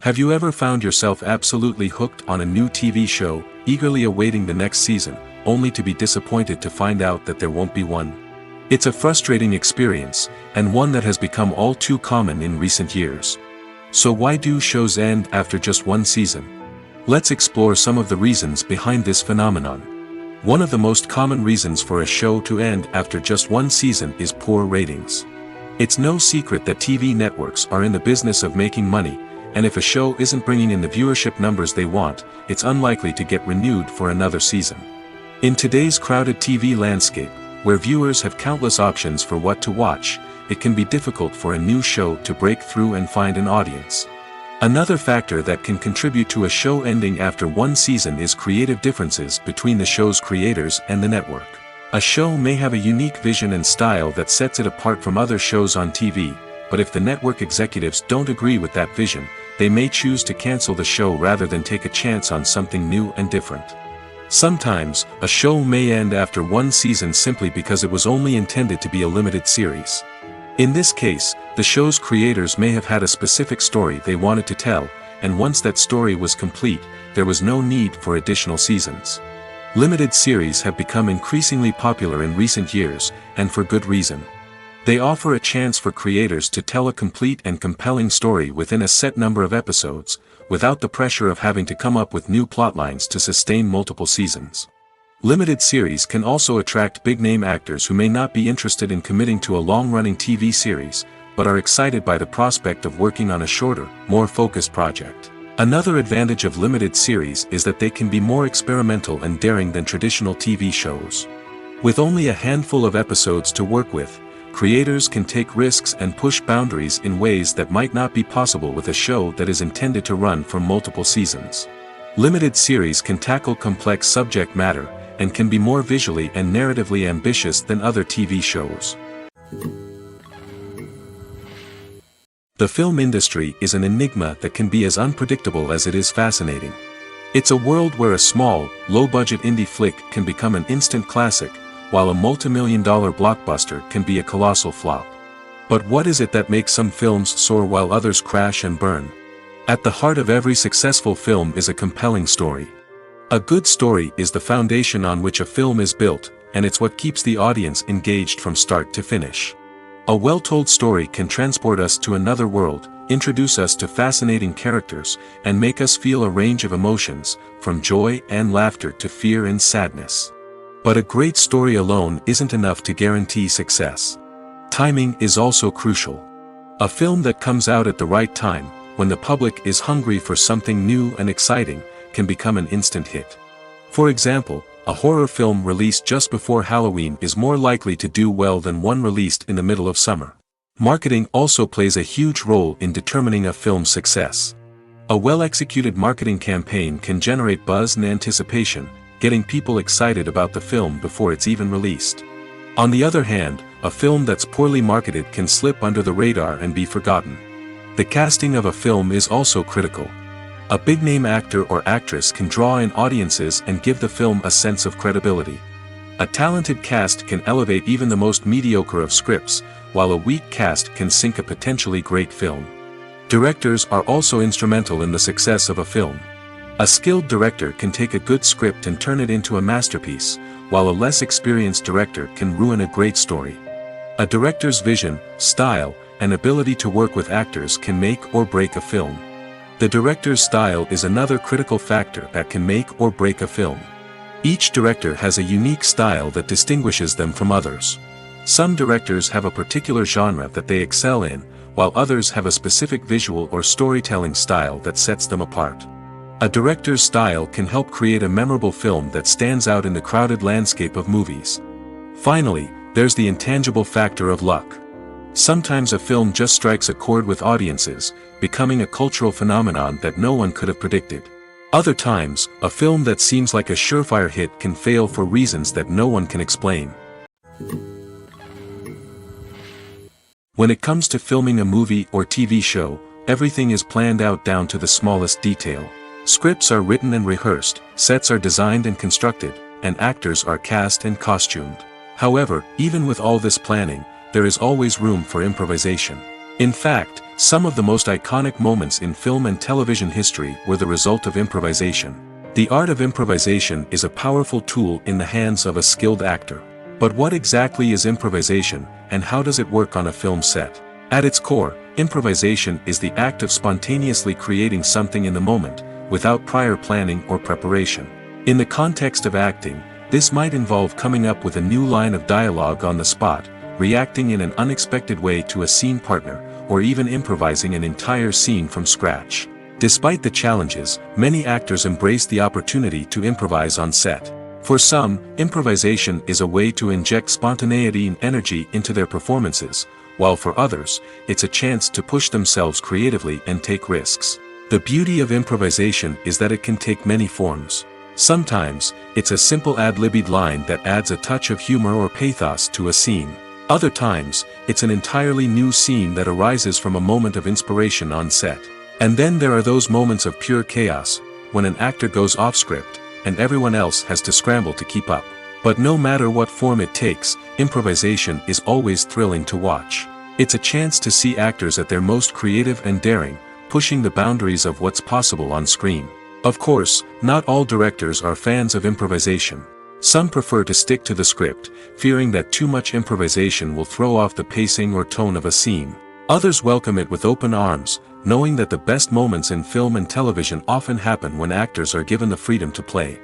Have you ever found yourself absolutely hooked on a new TV show, eagerly awaiting the next season, only to be disappointed to find out that there won't be one? It's a frustrating experience, and one that has become all too common in recent years. So why do shows end after just one season? Let's explore some of the reasons behind this phenomenon. One of the most common reasons for a show to end after just one season is poor ratings. It's no secret that TV networks are in the business of making money, and if a show isn't bringing in the viewership numbers they want, it's unlikely to get renewed for another season. In today's crowded TV landscape, where viewers have countless options for what to watch, it can be difficult for a new show to break through and find an audience. Another factor that can contribute to a show ending after one season is creative differences between the show's creators and the network. A show may have a unique vision and style that sets it apart from other shows on TV, but if the network executives don't agree with that vision, they may choose to cancel the show rather than take a chance on something new and different. Sometimes, a show may end after one season simply because it was only intended to be a limited series. In this case, the show's creators may have had a specific story they wanted to tell, and once that story was complete, there was no need for additional seasons. Limited series have become increasingly popular in recent years, and for good reason. They offer a chance for creators to tell a complete and compelling story within a set number of episodes, without the pressure of having to come up with new plotlines to sustain multiple seasons. Limited series can also attract big-name actors who may not be interested in committing to a long-running TV series, but are excited by the prospect of working on a shorter, more focused project. Another advantage of limited series is that they can be more experimental and daring than traditional TV shows. With only a handful of episodes to work with, creators can take risks and push boundaries in ways that might not be possible with a show that is intended to run for multiple seasons. Limited series can tackle complex subject matter, and can be more visually and narratively ambitious than other TV shows. The film industry is an enigma that can be as unpredictable as it is fascinating. It's a world where a small, low-budget indie flick can become an instant classic, while a multi-million-dollar blockbuster can be a colossal flop. But what is it that makes some films soar while others crash and burn? At the heart of every successful film is a compelling story. A good story is the foundation on which a film is built, and it's what keeps the audience engaged from start to finish. A well-told story can transport us to another world, introduce us to fascinating characters, and make us feel a range of emotions, from joy and laughter to fear and sadness. But a great story alone isn't enough to guarantee success. Timing is also crucial. A film that comes out at the right time, when the public is hungry for something new and exciting, can become an instant hit. For example, a horror film released just before Halloween is more likely to do well than one released in the middle of summer. Marketing also plays a huge role in determining a film's success. A well-executed marketing campaign can generate buzz and anticipation, getting people excited about the film before it's even released. On the other hand, a film that's poorly marketed can slip under the radar and be forgotten. The casting of a film is also critical. A big-name actor or actress can draw in audiences and give the film a sense of credibility. A talented cast can elevate even the most mediocre of scripts, while a weak cast can sink a potentially great film. Directors are also instrumental in the success of a film. A skilled director can take a good script and turn it into a masterpiece, while a less experienced director can ruin a great story. A director's vision, style, and ability to work with actors can make or break a film. The director's style is another critical factor that can make or break a film. Each director has a unique style that distinguishes them from others. Some directors have a particular genre that they excel in, while others have a specific visual or storytelling style that sets them apart. A director's style can help create a memorable film that stands out in the crowded landscape of movies. Finally, there's the intangible factor of luck. Sometimes a film just strikes a chord with audiences, becoming a cultural phenomenon that no one could have predicted. Other times, a film that seems like a surefire hit can fail for reasons that no one can explain. When it comes to filming a movie or TV show, everything is planned out down to the smallest detail. Scripts are written and rehearsed, sets are designed and constructed, and actors are cast and costumed. However, even with all this planning, there is always room for improvisation. In fact, some of the most iconic moments in film and television history were the result of improvisation. The art of improvisation is a powerful tool in the hands of a skilled actor. But what exactly is improvisation, and how does it work on a film set? At its core, improvisation is the act of spontaneously creating something in the moment, without prior planning or preparation. In the context of acting, this might involve coming up with a new line of dialogue on the spot, reacting in an unexpected way to a scene partner, or even improvising an entire scene from scratch. Despite the challenges, many actors embrace the opportunity to improvise on set. For some, improvisation is a way to inject spontaneity and energy into their performances, while for others, it's a chance to push themselves creatively and take risks. The beauty of improvisation is that it can take many forms. Sometimes, it's a simple ad-libbed line that adds a touch of humor or pathos to a scene. Other times, it's an entirely new scene that arises from a moment of inspiration on set. And then there are those moments of pure chaos, when an actor goes off script, and everyone else has to scramble to keep up. But no matter what form it takes, improvisation is always thrilling to watch. It's a chance to see actors at their most creative and daring, pushing the boundaries of what's possible on screen. Of course, not all directors are fans of improvisation. Some prefer to stick to the script, fearing that too much improvisation will throw off the pacing or tone of a scene. Others welcome it with open arms, knowing that the best moments in film and television often happen when actors are given the freedom to play.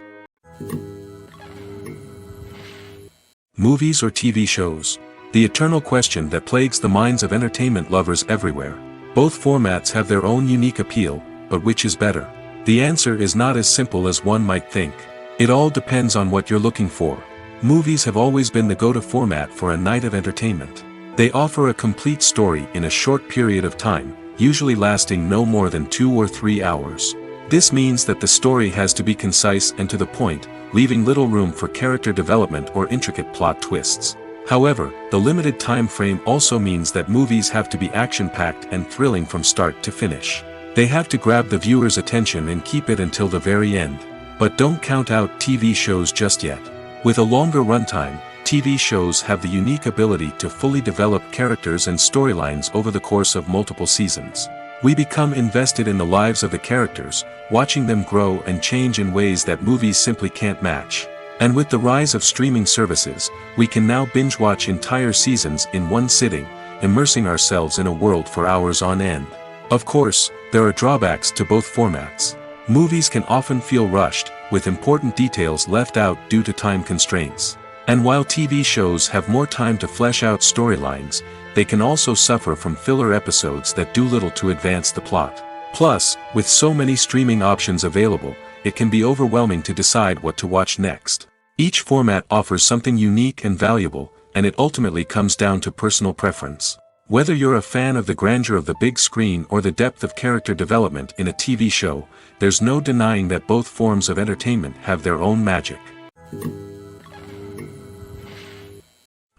Movies or TV shows? The eternal question that plagues the minds of entertainment lovers everywhere. Both formats have their own unique appeal, but which is better? The answer is not as simple as one might think. It all depends on what you're looking for. Movies have always been the go-to format for a night of entertainment. They offer a complete story in a short period of time, usually lasting no more than 2 or 3 hours. This means that the story has to be concise and to the point, leaving little room for character development or intricate plot twists. However, the limited time frame also means that movies have to be action-packed and thrilling from start to finish. They have to grab the viewer's attention and keep it until the very end. But don't count out TV shows just yet. With a longer runtime, TV shows have the unique ability to fully develop characters and storylines over the course of multiple seasons. We become invested in the lives of the characters, watching them grow and change in ways that movies simply can't match. And with the rise of streaming services, we can now binge-watch entire seasons in one sitting, immersing ourselves in a world for hours on end. Of course, there are drawbacks to both formats. Movies can often feel rushed, with important details left out due to time constraints. And while TV shows have more time to flesh out storylines, they can also suffer from filler episodes that do little to advance the plot. Plus, with so many streaming options available, it can be overwhelming to decide what to watch next. Each format offers something unique and valuable, and it ultimately comes down to personal preference. Whether you're a fan of the grandeur of the big screen or the depth of character development in a TV show, there's no denying that both forms of entertainment have their own magic.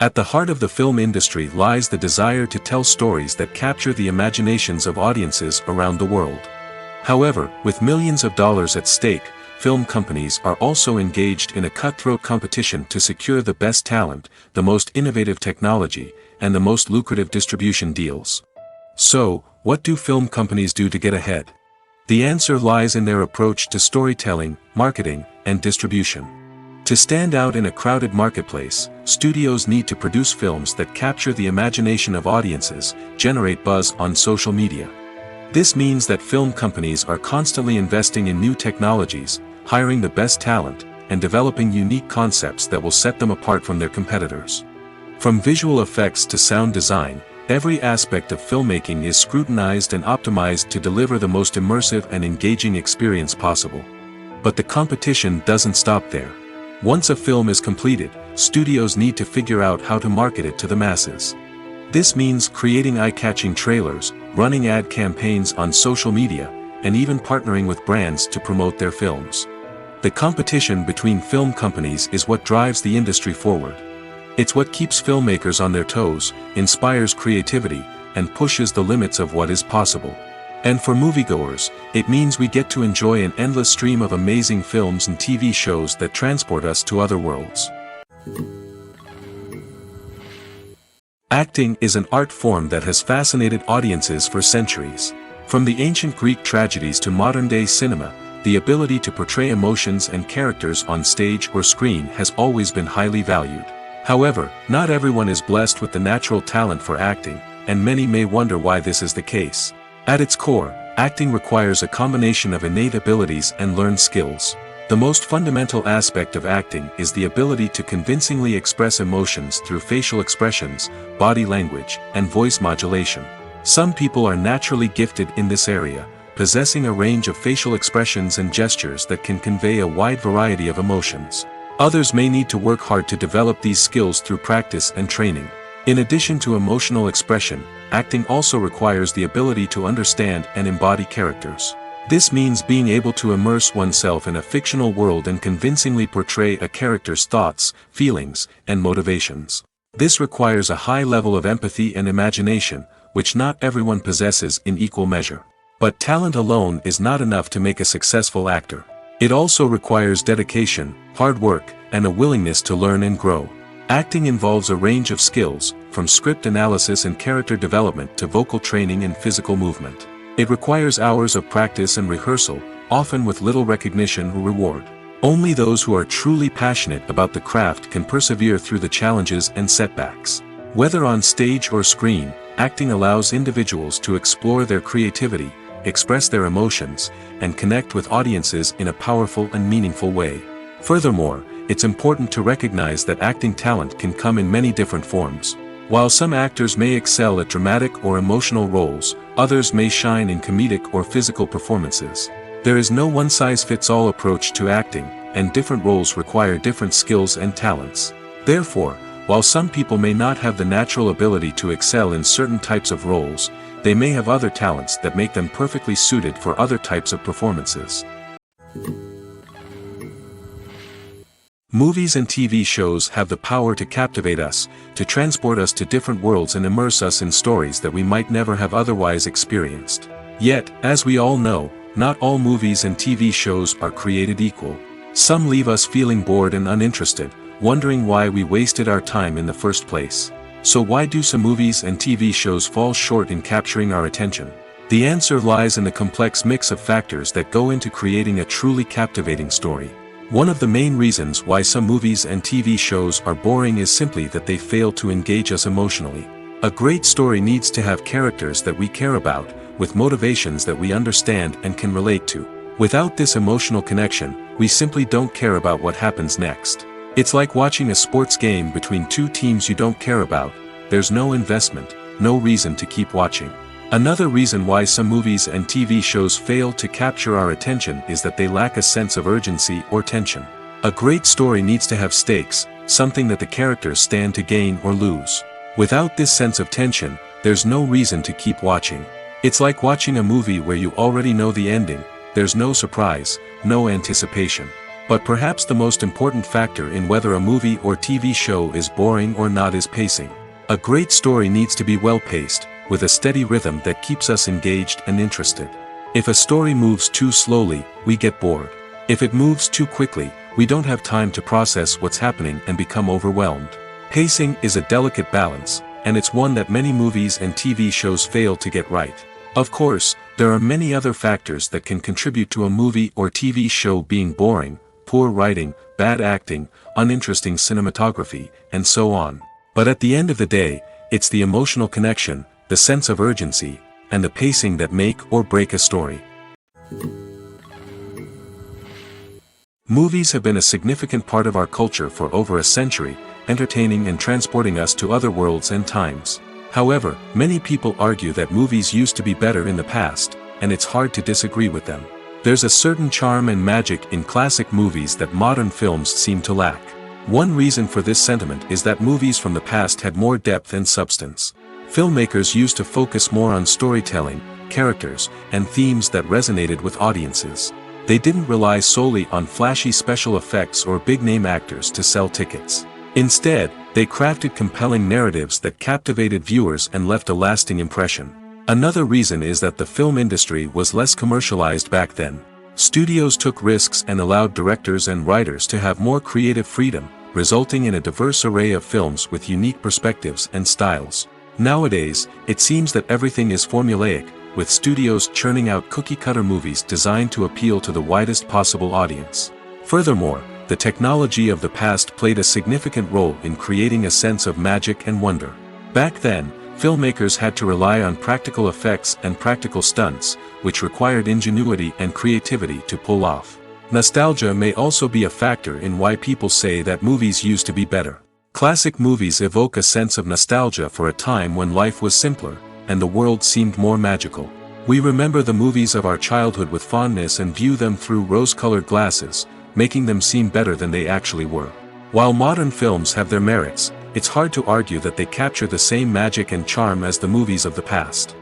At the heart of the film industry lies the desire to tell stories that capture the imaginations of audiences around the world. However, with millions of dollars at stake, film companies are also engaged in a cutthroat competition to secure the best talent, the most innovative technology, and the most lucrative distribution deals. So, what do film companies do to get ahead? The answer lies in their approach to storytelling, marketing, and distribution. To stand out in a crowded marketplace, studios need to produce films that capture the imagination of audiences, generate buzz on social media. This means that film companies are constantly investing in new technologies, hiring the best talent, and developing unique concepts that will set them apart from their competitors. From visual effects to sound design, every aspect of filmmaking is scrutinized and optimized to deliver the most immersive and engaging experience possible. But the competition doesn't stop there. Once a film is completed, studios need to figure out how to market it to the masses. This means creating eye-catching trailers, running ad campaigns on social media, and even partnering with brands to promote their films. The competition between film companies is what drives the industry forward. It's what keeps filmmakers on their toes, inspires creativity, and pushes the limits of what is possible. And for moviegoers, it means we get to enjoy an endless stream of amazing films and TV shows that transport us to other worlds. Acting is an art form that has fascinated audiences for centuries. From the ancient Greek tragedies to modern-day cinema, the ability to portray emotions and characters on stage or screen has always been highly valued. However, not everyone is blessed with the natural talent for acting, and many may wonder why this is the case. At its core, acting requires a combination of innate abilities and learned skills. The most fundamental aspect of acting is the ability to convincingly express emotions through facial expressions, body language, and voice modulation. Some people are naturally gifted in this area, possessing a range of facial expressions and gestures that can convey a wide variety of emotions. Others may need to work hard to develop these skills through practice and training. In addition to emotional expression, acting also requires the ability to understand and embody characters. This means being able to immerse oneself in a fictional world and convincingly portray a character's thoughts, feelings, and motivations. This requires a high level of empathy and imagination, which not everyone possesses in equal measure. But talent alone is not enough to make a successful actor. It also requires dedication, hard work, and a willingness to learn and grow. Acting involves a range of skills, from script analysis and character development to vocal training and physical movement. It requires hours of practice and rehearsal, often with little recognition or reward. Only those who are truly passionate about the craft can persevere through the challenges and setbacks. Whether on stage or screen, acting allows individuals to explore their creativity, express their emotions, and connect with audiences in a powerful and meaningful way. Furthermore, it's important to recognize that acting talent can come in many different forms. While some actors may excel at dramatic or emotional roles, others may shine in comedic or physical performances. There is no one-size-fits-all approach to acting, and different roles require different skills and talents. Therefore, while some people may not have the natural ability to excel in certain types of roles, they may have other talents that make them perfectly suited for other types of performances. Movies and TV shows have the power to captivate us, to transport us to different worlds and immerse us in stories that we might never have otherwise experienced. Yet, as we all know, not all movies and TV shows are created equal. Some leave us feeling bored and uninterested, wondering why we wasted our time in the first place. So why do some movies and TV shows fall short in capturing our attention? The answer lies in the complex mix of factors that go into creating a truly captivating story. One of the main reasons why some movies and TV shows are boring is simply that they fail to engage us emotionally. A great story needs to have characters that we care about, with motivations that we understand and can relate to. Without this emotional connection, we simply don't care about what happens next. It's like watching a sports game between two teams you don't care about. There's no investment, no reason to keep watching. Another reason why some movies and TV shows fail to capture our attention is that they lack a sense of urgency or tension. A great story needs to have stakes, something that the characters stand to gain or lose. Without this sense of tension, there's no reason to keep watching. It's like watching a movie where you already know the ending. There's no surprise, no anticipation. But perhaps the most important factor in whether a movie or TV show is boring or not is pacing. A great story needs to be well-paced, with a steady rhythm that keeps us engaged and interested. If a story moves too slowly, we get bored. If it moves too quickly, we don't have time to process what's happening and become overwhelmed. Pacing is a delicate balance, and it's one that many movies and TV shows fail to get right. Of course, there are many other factors that can contribute to a movie or TV show being boring: poor writing, bad acting, uninteresting cinematography, and so on. But at the end of the day, it's the emotional connection, the sense of urgency, and the pacing that make or break a story. Movies have been a significant part of our culture for over a century, entertaining and transporting us to other worlds and times. However, many people argue that movies used to be better in the past, and it's hard to disagree with them. There's a certain charm and magic in classic movies that modern films seem to lack. One reason for this sentiment is that movies from the past had more depth and substance. Filmmakers used to focus more on storytelling, characters, and themes that resonated with audiences. They didn't rely solely on flashy special effects or big-name actors to sell tickets. Instead, they crafted compelling narratives that captivated viewers and left a lasting impression. Another reason is that the film industry was less commercialized back then. Studios took risks and allowed directors and writers to have more creative freedom, resulting in a diverse array of films with unique perspectives and styles. Nowadays, it seems that everything is formulaic, with studios churning out cookie-cutter movies designed to appeal to the widest possible audience. Furthermore, the technology of the past played a significant role in creating a sense of magic and wonder. Back then, filmmakers had to rely on practical effects and practical stunts, which required ingenuity and creativity to pull off. Nostalgia may also be a factor in why people say that movies used to be better. Classic movies evoke a sense of nostalgia for a time when life was simpler, and the world seemed more magical. We remember the movies of our childhood with fondness and view them through rose-colored glasses, making them seem better than they actually were. While modern films have their merits, it's hard to argue that they capture the same magic and charm as the movies of the past.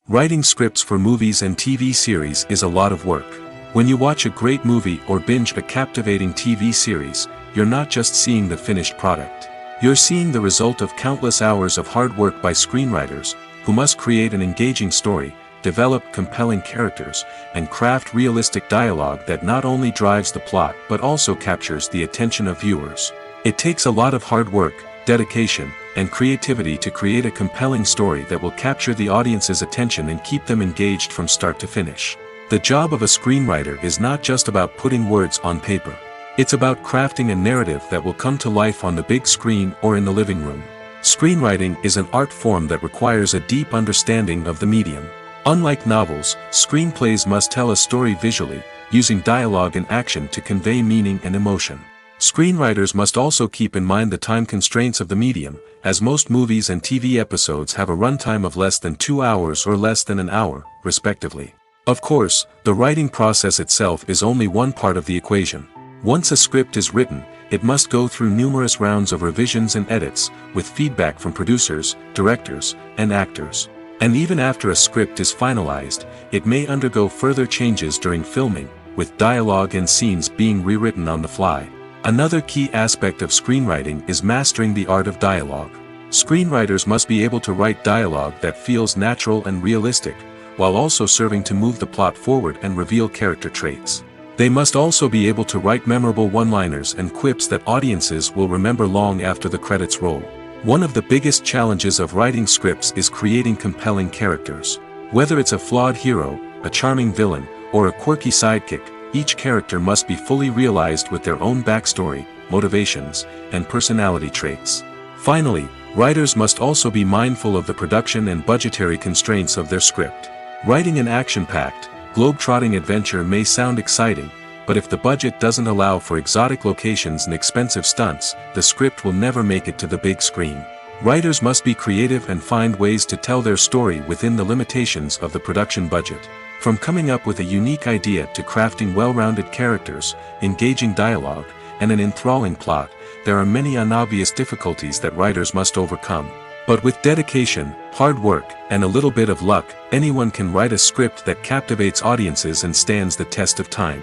Writing scripts for movies and TV series is a lot of work. When you watch a great movie or binge a captivating TV series, you're not just seeing the finished product. You're seeing the result of countless hours of hard work by screenwriters, who must create an engaging story, develop compelling characters, and craft realistic dialogue that not only drives the plot but also captures the attention of viewers. It takes a lot of hard work, dedication, and creativity to create a compelling story that will capture the audience's attention and keep them engaged from start to finish. The job of a screenwriter is not just about putting words on paper. It's about crafting a narrative that will come to life on the big screen or in the living room. Screenwriting is an art form that requires a deep understanding of the medium. Unlike novels, screenplays must tell a story visually, using dialogue and action to convey meaning and emotion. Screenwriters must also keep in mind the time constraints of the medium, as most movies and TV episodes have a runtime of less than 2 hours or less than an hour, respectively. Of course, the writing process itself is only one part of the equation. Once a script is written, it must go through numerous rounds of revisions and edits, with feedback from producers, directors, and actors. And even after a script is finalized, it may undergo further changes during filming, with dialogue and scenes being rewritten on the fly. Another key aspect of screenwriting is mastering the art of dialogue. Screenwriters must be able to write dialogue that feels natural and realistic, while also serving to move the plot forward and reveal character traits. They must also be able to write memorable one-liners and quips that audiences will remember long after the credits roll. One of the biggest challenges of writing scripts is creating compelling characters. Whether it's a flawed hero, a charming villain, or a quirky sidekick, each character must be fully realized with their own backstory, motivations, and personality traits. Finally, writers must also be mindful of the production and budgetary constraints of their script. Writing an action-packed, globe-trotting adventure may sound exciting, but if the budget doesn't allow for exotic locations and expensive stunts, the script will never make it to the big screen. Writers must be creative and find ways to tell their story within the limitations of the production budget. From coming up with a unique idea to crafting well-rounded characters, engaging dialogue, and an enthralling plot, there are many unobvious difficulties that writers must overcome. But with dedication, hard work, and a little bit of luck, anyone can write a script that captivates audiences and stands the test of time.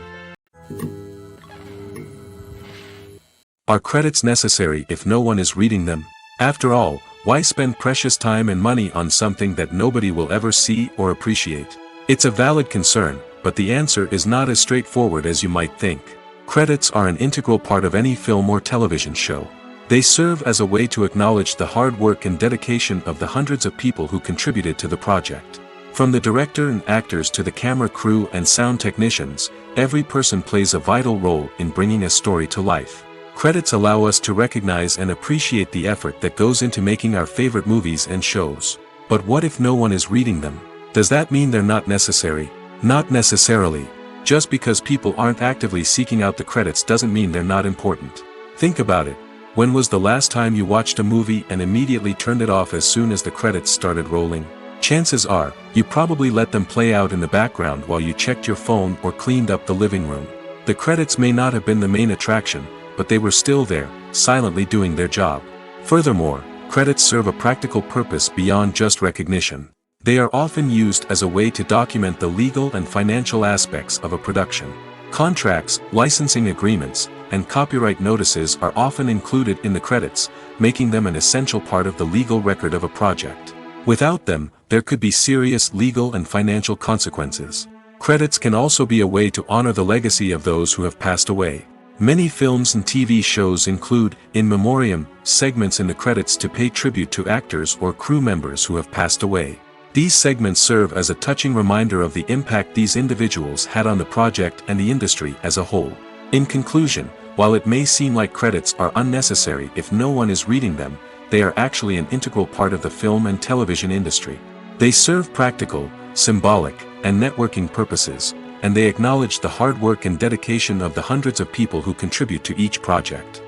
Are credits necessary if no one is reading them? After all, why spend precious time and money on something that nobody will ever see or appreciate? It's a valid concern, but the answer is not as straightforward as you might think. Credits are an integral part of any film or television show. They serve as a way to acknowledge the hard work and dedication of the hundreds of people who contributed to the project. From the director and actors to the camera crew and sound technicians, every person plays a vital role in bringing a story to life. Credits allow us to recognize and appreciate the effort that goes into making our favorite movies and shows. But what if no one is reading them? Does that mean they're not necessary? Not necessarily. Just because people aren't actively seeking out the credits doesn't mean they're not important. Think about it. When was the last time you watched a movie and immediately turned it off as soon as the credits started rolling? Chances are, you probably let them play out in the background while you checked your phone or cleaned up the living room. The credits may not have been the main attraction, but they were still there, silently doing their job. Furthermore, credits serve a practical purpose beyond just recognition. They are often used as a way to document the legal and financial aspects of a production. Contracts, licensing agreements, and copyright notices are often included in the credits, making them an essential part of the legal record of a project. Without them, there could be serious legal and financial consequences. Credits can also be a way to honor the legacy of those who have passed away. Many films and TV shows include, in memoriam, segments in the credits to pay tribute to actors or crew members who have passed away. These segments serve as a touching reminder of the impact these individuals had on the project and the industry as a whole. In conclusion, while it may seem like credits are unnecessary if no one is reading them, they are actually an integral part of the film and television industry. They serve practical, symbolic, and networking purposes, and they acknowledge the hard work and dedication of the hundreds of people who contribute to each project.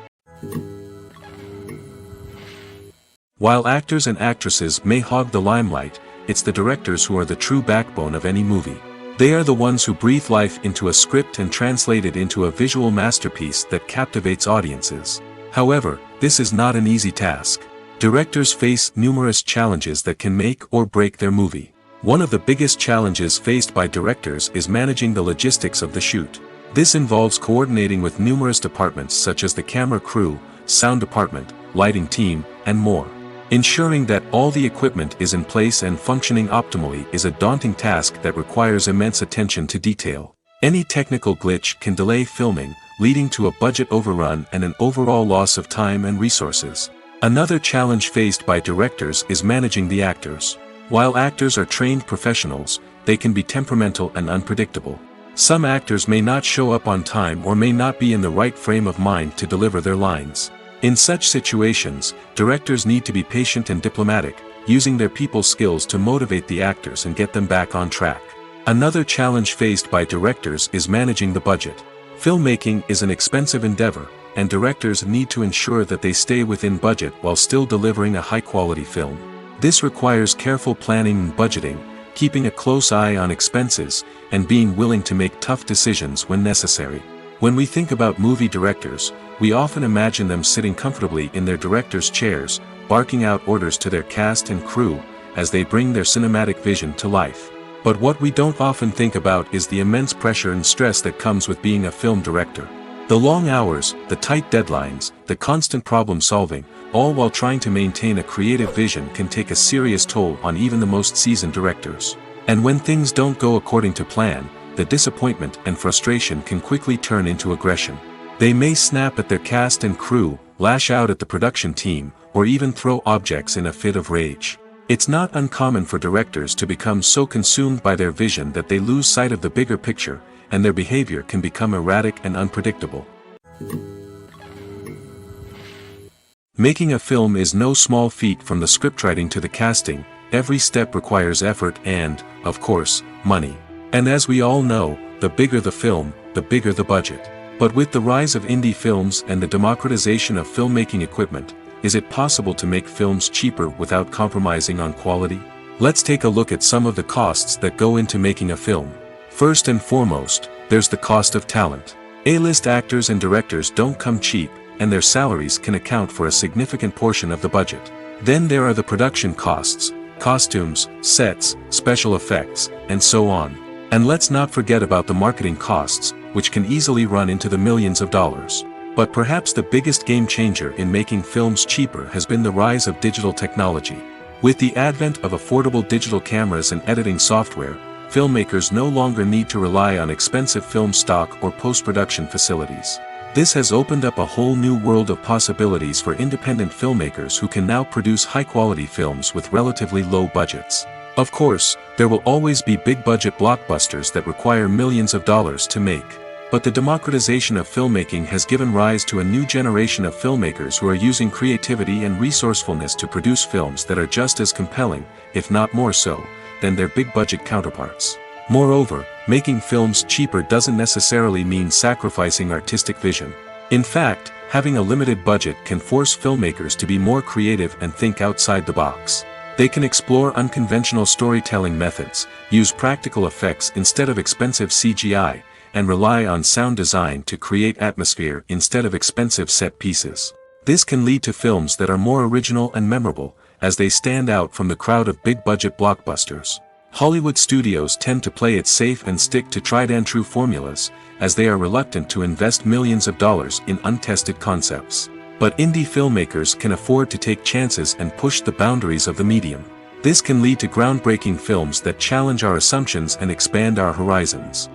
While actors and actresses may hog the limelight, it's the directors who are the true backbone of any movie. They are the ones who breathe life into a script and translate it into a visual masterpiece that captivates audiences. However, this is not an easy task. Directors face numerous challenges that can make or break their movie. One of the biggest challenges faced by directors is managing the logistics of the shoot. This involves coordinating with numerous departments such as the camera crew, sound department, lighting team, and more. Ensuring that all the equipment is in place and functioning optimally is a daunting task that requires immense attention to detail. Any technical glitch can delay filming, leading to a budget overrun and an overall loss of time and resources. Another challenge faced by directors is managing the actors. While actors are trained professionals, they can be temperamental and unpredictable. Some actors may not show up on time or may not be in the right frame of mind to deliver their lines. In such situations, directors need to be patient and diplomatic, using their people skills to motivate the actors and get them back on track. Another challenge faced by directors is managing the budget. Filmmaking is an expensive endeavor, and directors need to ensure that they stay within budget while still delivering a high-quality film. This requires careful planning and budgeting, keeping a close eye on expenses, and being willing to make tough decisions when necessary. When we think about movie directors, we often imagine them sitting comfortably in their director's chairs, barking out orders to their cast and crew, as they bring their cinematic vision to life. But what we don't often think about is the immense pressure and stress that comes with being a film director. The long hours, the tight deadlines, the constant problem solving, all while trying to maintain a creative vision can take a serious toll on even the most seasoned directors. And when things don't go according to plan, the disappointment and frustration can quickly turn into aggression. They may snap at their cast and crew, lash out at the production team, or even throw objects in a fit of rage. It's not uncommon for directors to become so consumed by their vision that they lose sight of the bigger picture, and their behavior can become erratic and unpredictable. Making a film is no small feat. From the scriptwriting to the casting, every step requires effort and, of course, money. And as we all know, the bigger the film, the bigger the budget. But with the rise of indie films and the democratization of filmmaking equipment, is it possible to make films cheaper without compromising on quality? Let's take a look at some of the costs that go into making a film. First and foremost, there's the cost of talent. A-list actors and directors don't come cheap, and their salaries can account for a significant portion of the budget. Then there are the production costs, costumes, sets, special effects, and so on. And let's not forget about the marketing costs, which can easily run into the millions of dollars. But perhaps the biggest game changer in making films cheaper has been the rise of digital technology. With the advent of affordable digital cameras and editing software, filmmakers no longer need to rely on expensive film stock or post-production facilities. This has opened up a whole new world of possibilities for independent filmmakers who can now produce high-quality films with relatively low budgets. Of course, there will always be big-budget blockbusters that require millions of dollars to make. But the democratization of filmmaking has given rise to a new generation of filmmakers who are using creativity and resourcefulness to produce films that are just as compelling, if not more so, than their big-budget counterparts. Moreover, making films cheaper doesn't necessarily mean sacrificing artistic vision. In fact, having a limited budget can force filmmakers to be more creative and think outside the box. They can explore unconventional storytelling methods, use practical effects instead of expensive CGI, and rely on sound design to create atmosphere instead of expensive set pieces. This can lead to films that are more original and memorable, as they stand out from the crowd of big-budget blockbusters. Hollywood studios tend to play it safe and stick to tried-and-true formulas, as they are reluctant to invest millions of dollars in untested concepts. But indie filmmakers can afford to take chances and push the boundaries of the medium. This can lead to groundbreaking films that challenge our assumptions and expand our horizons.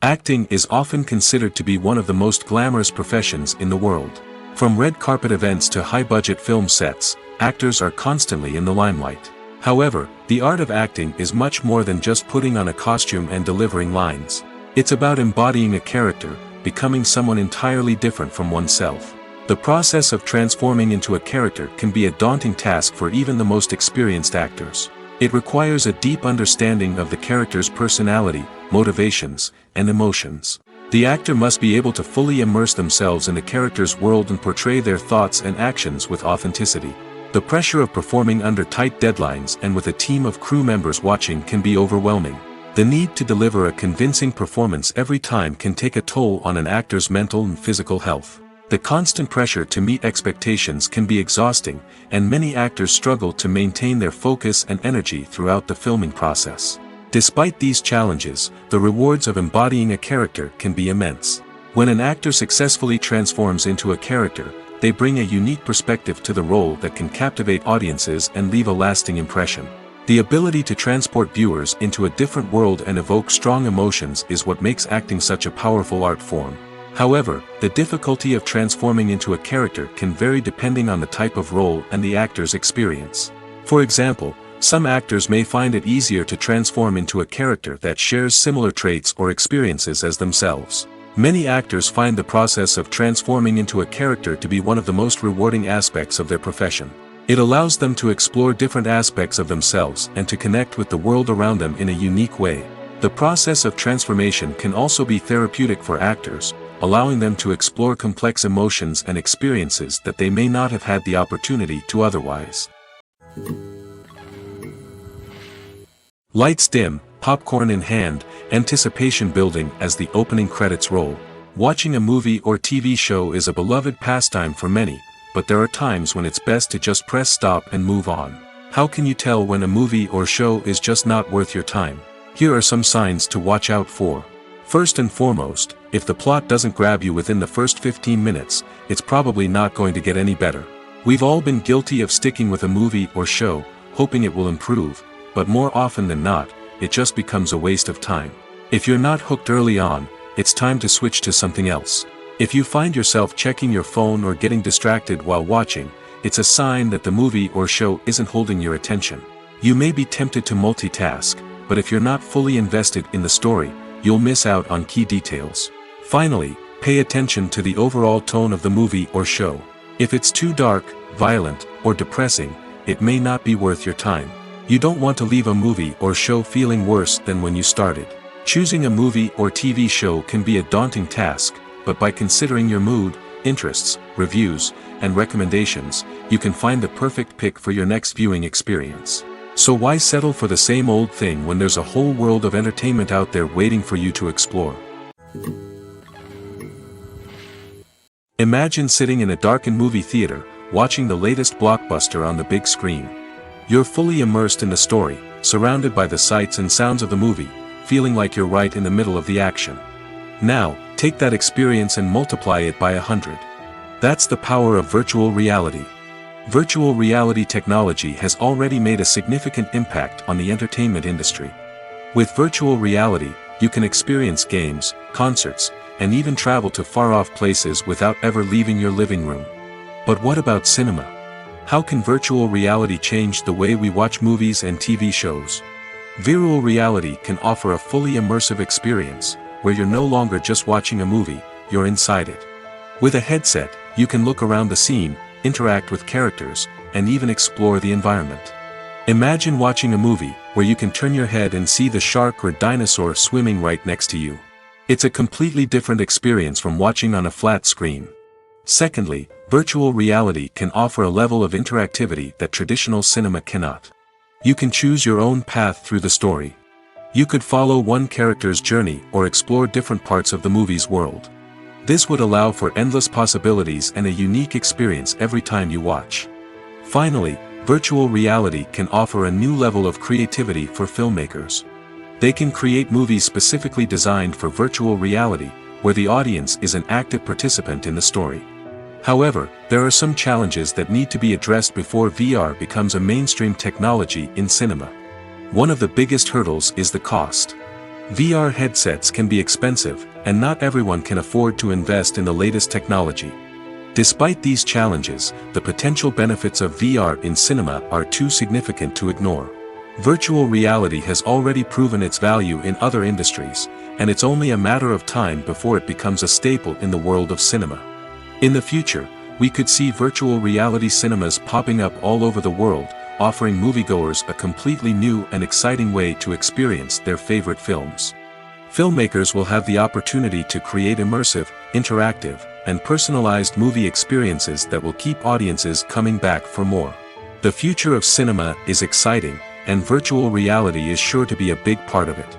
Acting is often considered to be one of the most glamorous professions in the world. From red carpet events to high-budget film sets, actors are constantly in the limelight. However, the art of acting is much more than just putting on a costume and delivering lines. It's about embodying a character, becoming someone entirely different from oneself. The process of transforming into a character can be a daunting task for even the most experienced actors. It requires a deep understanding of the character's personality, motivations, and emotions. The actor must be able to fully immerse themselves in the character's world and portray their thoughts and actions with authenticity. The pressure of performing under tight deadlines and with a team of crew members watching can be overwhelming. The need to deliver a convincing performance every time can take a toll on an actor's mental and physical health. The constant pressure to meet expectations can be exhausting, and many actors struggle to maintain their focus and energy throughout the filming process. Despite these challenges, the rewards of embodying a character can be immense. When an actor successfully transforms into a character, they bring a unique perspective to the role that can captivate audiences and leave a lasting impression. The ability to transport viewers into a different world and evoke strong emotions is what makes acting such a powerful art form. However, the difficulty of transforming into a character can vary depending on the type of role and the actor's experience. For example, some actors may find it easier to transform into a character that shares similar traits or experiences as themselves. Many actors find the process of transforming into a character to be one of the most rewarding aspects of their profession. It allows them to explore different aspects of themselves and to connect with the world around them in a unique way. The process of transformation can also be therapeutic for actors, allowing them to explore complex emotions and experiences that they may not have had the opportunity to otherwise. Lights dim, popcorn in hand, anticipation building as the opening credits roll. Watching a movie or TV show is a beloved pastime for many, but there are times when it's best to just press stop and move on. How can you tell when a movie or show is just not worth your time? Here are some signs to watch out for. First and foremost, if the plot doesn't grab you within the first 15 minutes, it's probably not going to get any better. We've all been guilty of sticking with a movie or show, hoping it will improve, but more often than not, it just becomes a waste of time. If you're not hooked early on, it's time to switch to something else. If you find yourself checking your phone or getting distracted while watching, it's a sign that the movie or show isn't holding your attention. You may be tempted to multitask, but if you're not fully invested in the story, you'll miss out on key details. Finally, pay attention to the overall tone of the movie or show. If it's too dark, violent, or depressing, it may not be worth your time. You don't want to leave a movie or show feeling worse than when you started. Choosing a movie or TV show can be a daunting task, but by considering your mood, interests, reviews, and recommendations, you can find the perfect pick for your next viewing experience. So why settle for the same old thing when there's a whole world of entertainment out there waiting for you to explore? Imagine sitting in a darkened movie theater, watching the latest blockbuster on the big screen. You're fully immersed in the story, surrounded by the sights and sounds of the movie, feeling like you're right in the middle of the action. Now, take that experience and multiply it by 100. That's the power of virtual reality. Virtual reality technology has already made a significant impact on the entertainment industry. With virtual reality, you can experience games, concerts, and even travel to far-off places without ever leaving your living room. But what about cinema? How can virtual reality change the way we watch movies and TV shows? Virtual reality can offer a fully immersive experience, where you're no longer just watching a movie, you're inside it. With a headset, you can look around the scene, interact with characters, and even explore the environment. Imagine watching a movie, where you can turn your head and see the shark or dinosaur swimming right next to you. It's a completely different experience from watching on a flat screen. Secondly, virtual reality can offer a level of interactivity that traditional cinema cannot. You can choose your own path through the story. You could follow one character's journey or explore different parts of the movie's world. This would allow for endless possibilities and a unique experience every time you watch. Finally, virtual reality can offer a new level of creativity for filmmakers. They can create movies specifically designed for virtual reality, where the audience is an active participant in the story. However, there are some challenges that need to be addressed before VR becomes a mainstream technology in cinema. One of the biggest hurdles is the cost. VR headsets can be expensive, and not everyone can afford to invest in the latest technology. Despite these challenges, the potential benefits of VR in cinema are too significant to ignore. Virtual reality has already proven its value in other industries, and it's only a matter of time before it becomes a staple in the world of cinema. In the future, we could see virtual reality cinemas popping up all over the world, offering moviegoers a completely new and exciting way to experience their favorite films. Filmmakers will have the opportunity to create immersive, interactive, and personalized movie experiences that will keep audiences coming back for more. The future of cinema is exciting, and virtual reality is sure to be a big part of it.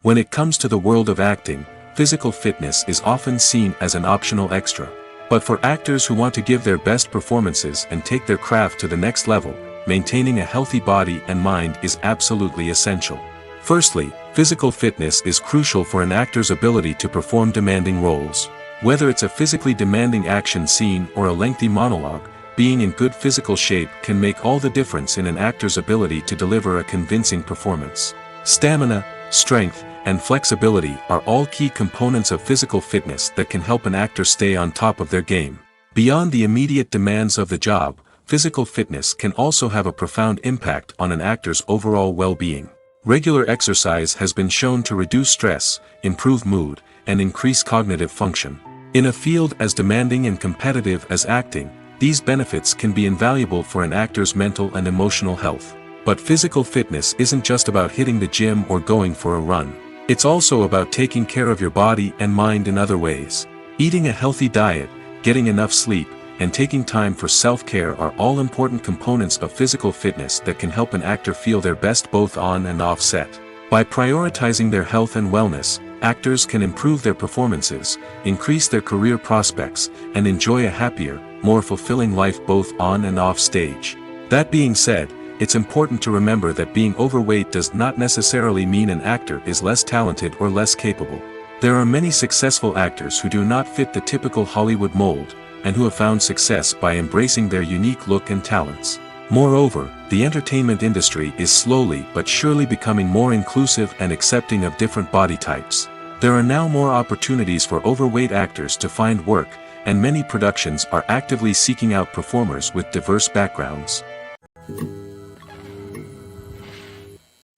When it comes to the world of acting, physical fitness is often seen as an optional extra. But for actors who want to give their best performances and take their craft to the next level, maintaining a healthy body and mind is absolutely essential. Firstly, physical fitness is crucial for an actor's ability to perform demanding roles. Whether it's a physically demanding action scene or a lengthy monologue, being in good physical shape can make all the difference in an actor's ability to deliver a convincing performance. Stamina, strength, and flexibility are all key components of physical fitness that can help an actor stay on top of their game. Beyond the immediate demands of the job, physical fitness can also have a profound impact on an actor's overall well-being. Regular exercise has been shown to reduce stress, improve mood, and increase cognitive function. In a field as demanding and competitive as acting, these benefits can be invaluable for an actor's mental and emotional health. But physical fitness isn't just about hitting the gym or going for a run. It's also about taking care of your body and mind in other ways. Eating a healthy diet, getting enough sleep, and taking time for self-care are all important components of physical fitness that can help an actor feel their best both on and off set. By prioritizing their health and wellness, actors can improve their performances, increase their career prospects, and enjoy a happier, more fulfilling life both on and off stage. That being said, it's important to remember that being overweight does not necessarily mean an actor is less talented or less capable. There are many successful actors who do not fit the typical Hollywood mold, and who have found success by embracing their unique look and talents. Moreover, the entertainment industry is slowly but surely becoming more inclusive and accepting of different body types. There are now more opportunities for overweight actors to find work, and many productions are actively seeking out performers with diverse backgrounds.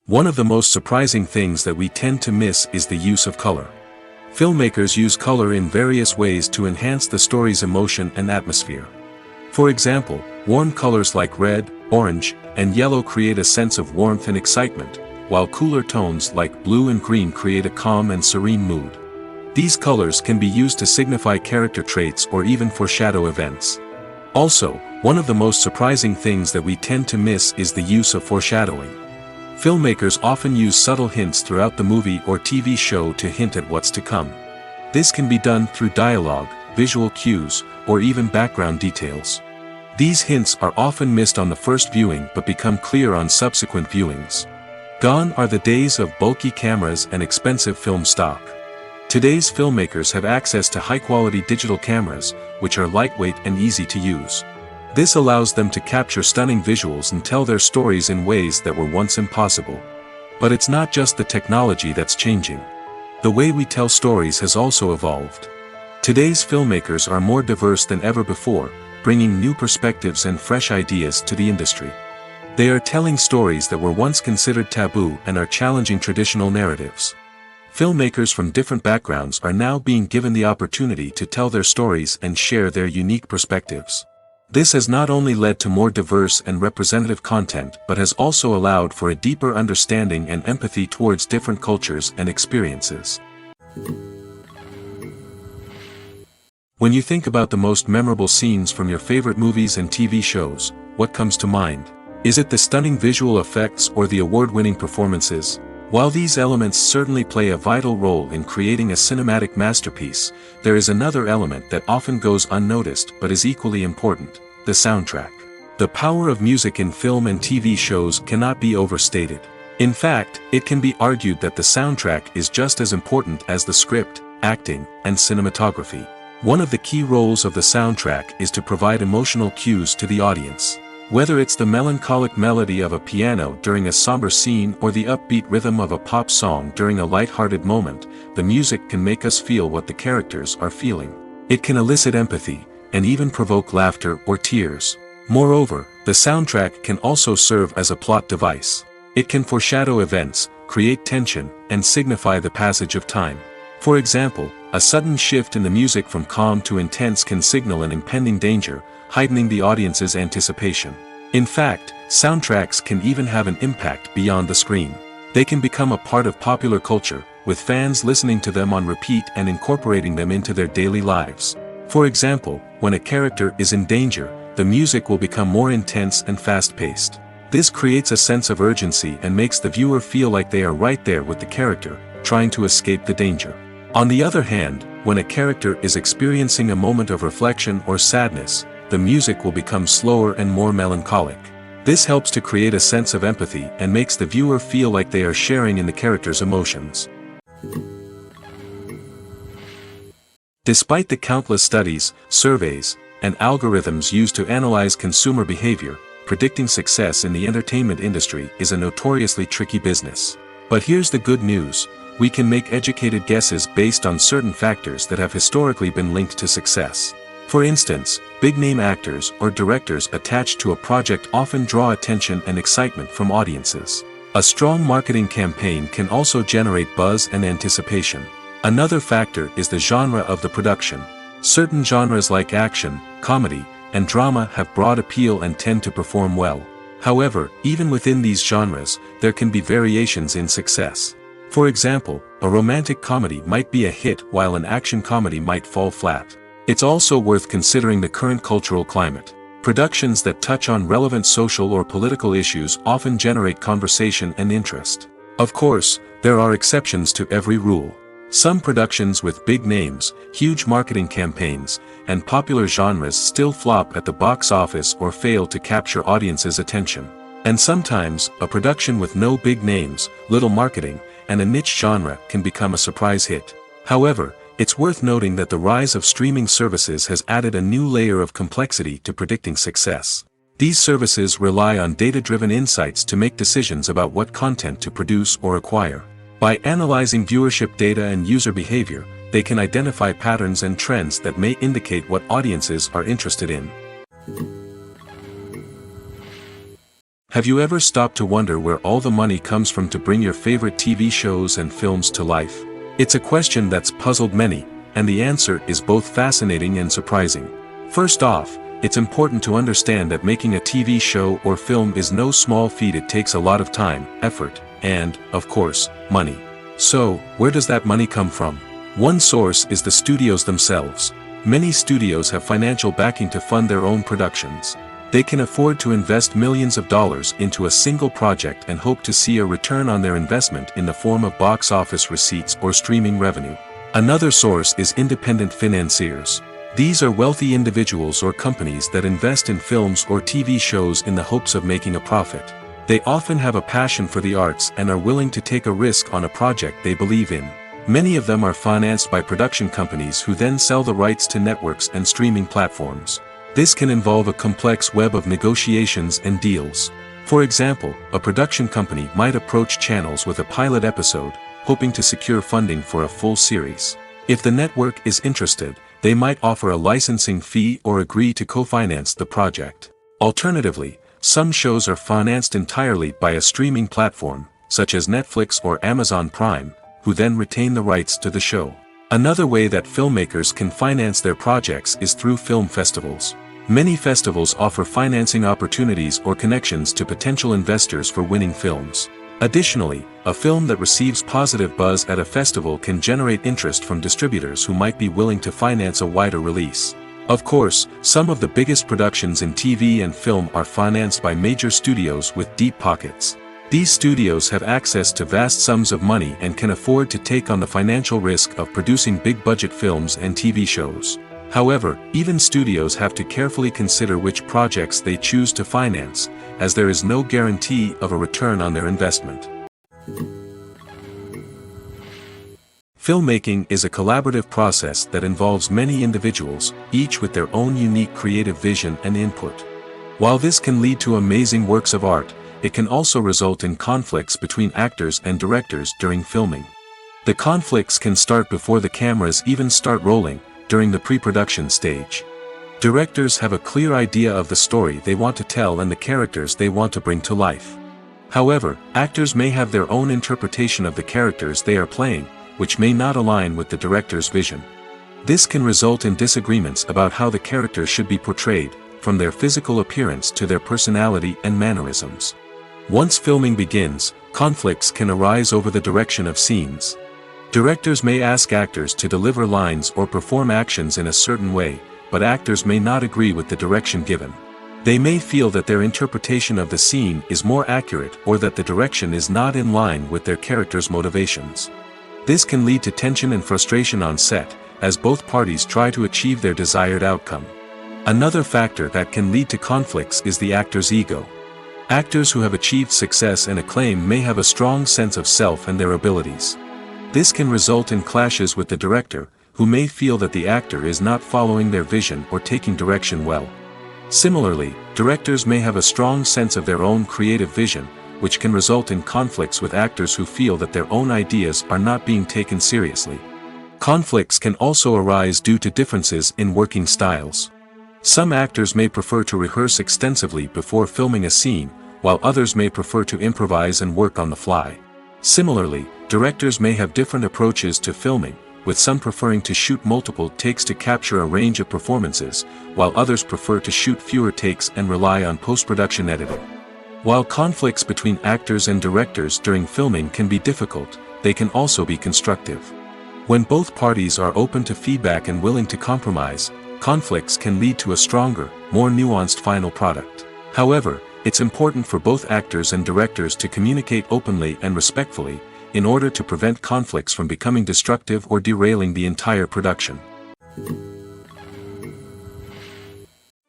One of the most surprising things that we tend to miss is the use of color. Filmmakers use color in various ways to enhance the story's emotion and atmosphere. For example, warm colors like red, orange, and yellow create a sense of warmth and excitement, while cooler tones like blue and green create a calm and serene mood. These colors can be used to signify character traits or even foreshadow events. Also, one of the most surprising things that we tend to miss is the use of foreshadowing. Filmmakers often use subtle hints throughout the movie or TV show to hint at what's to come. This can be done through dialogue, visual cues, or even background details. These hints are often missed on the first viewing but become clear on subsequent viewings. Gone are the days of bulky cameras and expensive film stock. Today's filmmakers have access to high-quality digital cameras, which are lightweight and easy to use. This allows them to capture stunning visuals and tell their stories in ways that were once impossible. But it's not just the technology that's changing. The way we tell stories has also evolved. Today's filmmakers are more diverse than ever before, bringing new perspectives and fresh ideas to the industry. They are telling stories that were once considered taboo and are challenging traditional narratives. Filmmakers from different backgrounds are now being given the opportunity to tell their stories and share their unique perspectives. This has not only led to more diverse and representative content but has also allowed for a deeper understanding and empathy towards different cultures and experiences. When you think about the most memorable scenes from your favorite movies and TV shows, what comes to mind? Is it the stunning visual effects or the award-winning performances? While these elements certainly play a vital role in creating a cinematic masterpiece, there is another element that often goes unnoticed but is equally important: the soundtrack. The power of music in film and TV shows cannot be overstated. In fact, it can be argued that the soundtrack is just as important as the script, acting, and cinematography. One of the key roles of the soundtrack is to provide emotional cues to the audience. Whether it's the melancholic melody of a piano during a somber scene or the upbeat rhythm of a pop song during a light-hearted moment, the music can make us feel what the characters are feeling. It can elicit empathy, and even provoke laughter or tears. Moreover, the soundtrack can also serve as a plot device. It can foreshadow events, create tension, and signify the passage of time. For example, a sudden shift in the music from calm to intense can signal an impending danger, heightening the audience's anticipation. In fact, soundtracks can even have an impact beyond the screen. They can become a part of popular culture, with fans listening to them on repeat and incorporating them into their daily lives. For example, when a character is in danger, the music will become more intense and fast-paced. This creates a sense of urgency and makes the viewer feel like they are right there with the character, trying to escape the danger. On the other hand, when a character is experiencing a moment of reflection or sadness, the music will become slower and more melancholic. This helps to create a sense of empathy and makes the viewer feel like they are sharing in the character's emotions. Despite the countless studies, surveys, and algorithms used to analyze consumer behavior, predicting success in the entertainment industry is a notoriously tricky business. But here's the good news: we can make educated guesses based on certain factors that have historically been linked to success. For instance, big-name actors or directors attached to a project often draw attention and excitement from audiences. A strong marketing campaign can also generate buzz and anticipation. Another factor is the genre of the production. Certain genres like action, comedy, and drama have broad appeal and tend to perform well. However, even within these genres, there can be variations in success. For example, a romantic comedy might be a hit while an action comedy might fall flat. It's also worth considering the current cultural climate. Productions that touch on relevant social or political issues often generate conversation and interest. Of course, there are exceptions to every rule. Some productions with big names, huge marketing campaigns, and popular genres still flop at the box office or fail to capture audiences' attention. And sometimes, a production with no big names, little marketing, and a niche genre can become a surprise hit. However, it's worth noting that the rise of streaming services has added a new layer of complexity to predicting success. These services rely on data-driven insights to make decisions about what content to produce or acquire. By analyzing viewership data and user behavior, they can identify patterns and trends that may indicate what audiences are interested in. Have you ever stopped to wonder where all the money comes from to bring your favorite TV shows and films to life? It's a question that's puzzled many, and the answer is both fascinating and surprising. First off, it's important to understand that making a TV show or film is no small feat. It takes a lot of time, effort, and, of course, money. So, where does that money come from? One source is the studios themselves. Many studios have financial backing to fund their own productions. They can afford to invest millions of dollars into a single project and hope to see a return on their investment in the form of box office receipts or streaming revenue. Another source is independent financiers. These are wealthy individuals or companies that invest in films or TV shows in the hopes of making a profit. They often have a passion for the arts and are willing to take a risk on a project they believe in. Many of them are financed by production companies who then sell the rights to networks and streaming platforms. This can involve a complex web of negotiations and deals. For example, a production company might approach channels with a pilot episode, hoping to secure funding for a full series. If the network is interested, they might offer a licensing fee or agree to co-finance the project. Alternatively, some shows are financed entirely by a streaming platform, such as Netflix or Amazon Prime, who then retain the rights to the show. Another way that filmmakers can finance their projects is through film festivals. Many festivals offer financing opportunities or connections to potential investors for winning films. Additionally, a film that receives positive buzz at a festival can generate interest from distributors who might be willing to finance a wider release. Of course, some of the biggest productions in TV and film are financed by major studios with deep pockets. These studios have access to vast sums of money and can afford to take on the financial risk of producing big-budget films and TV shows. However, even studios have to carefully consider which projects they choose to finance, as there is no guarantee of a return on their investment. Filmmaking is a collaborative process that involves many individuals, each with their own unique creative vision and input. While this can lead to amazing works of art, it can also result in conflicts between actors and directors during filming. The conflicts can start before the cameras even start rolling, during the pre-production stage. Directors have a clear idea of the story they want to tell and the characters they want to bring to life. However, actors may have their own interpretation of the characters they are playing, which may not align with the director's vision. This can result in disagreements about how the characters should be portrayed, from their physical appearance to their personality and mannerisms. Once filming begins, conflicts can arise over the direction of scenes. Directors may ask actors to deliver lines or perform actions in a certain way, but actors may not agree with the direction given. They may feel that their interpretation of the scene is more accurate or that the direction is not in line with their character's motivations. This can lead to tension and frustration on set, as both parties try to achieve their desired outcome. Another factor that can lead to conflicts is the actor's ego. Actors who have achieved success and acclaim may have a strong sense of self and their abilities. This can result in clashes with the director, who may feel that the actor is not following their vision or taking direction well. Similarly, directors may have a strong sense of their own creative vision, which can result in conflicts with actors who feel that their own ideas are not being taken seriously. Conflicts can also arise due to differences in working styles. Some actors may prefer to rehearse extensively before filming a scene, while others may prefer to improvise and work on the fly. Similarly, directors may have different approaches to filming, with some preferring to shoot multiple takes to capture a range of performances, while others prefer to shoot fewer takes and rely on post-production editing. While conflicts between actors and directors during filming can be difficult, they can also be constructive. When both parties are open to feedback and willing to compromise, conflicts can lead to a stronger, more nuanced final product. However, it's important for both actors and directors to communicate openly and respectfully, in order to prevent conflicts from becoming destructive or derailing the entire production.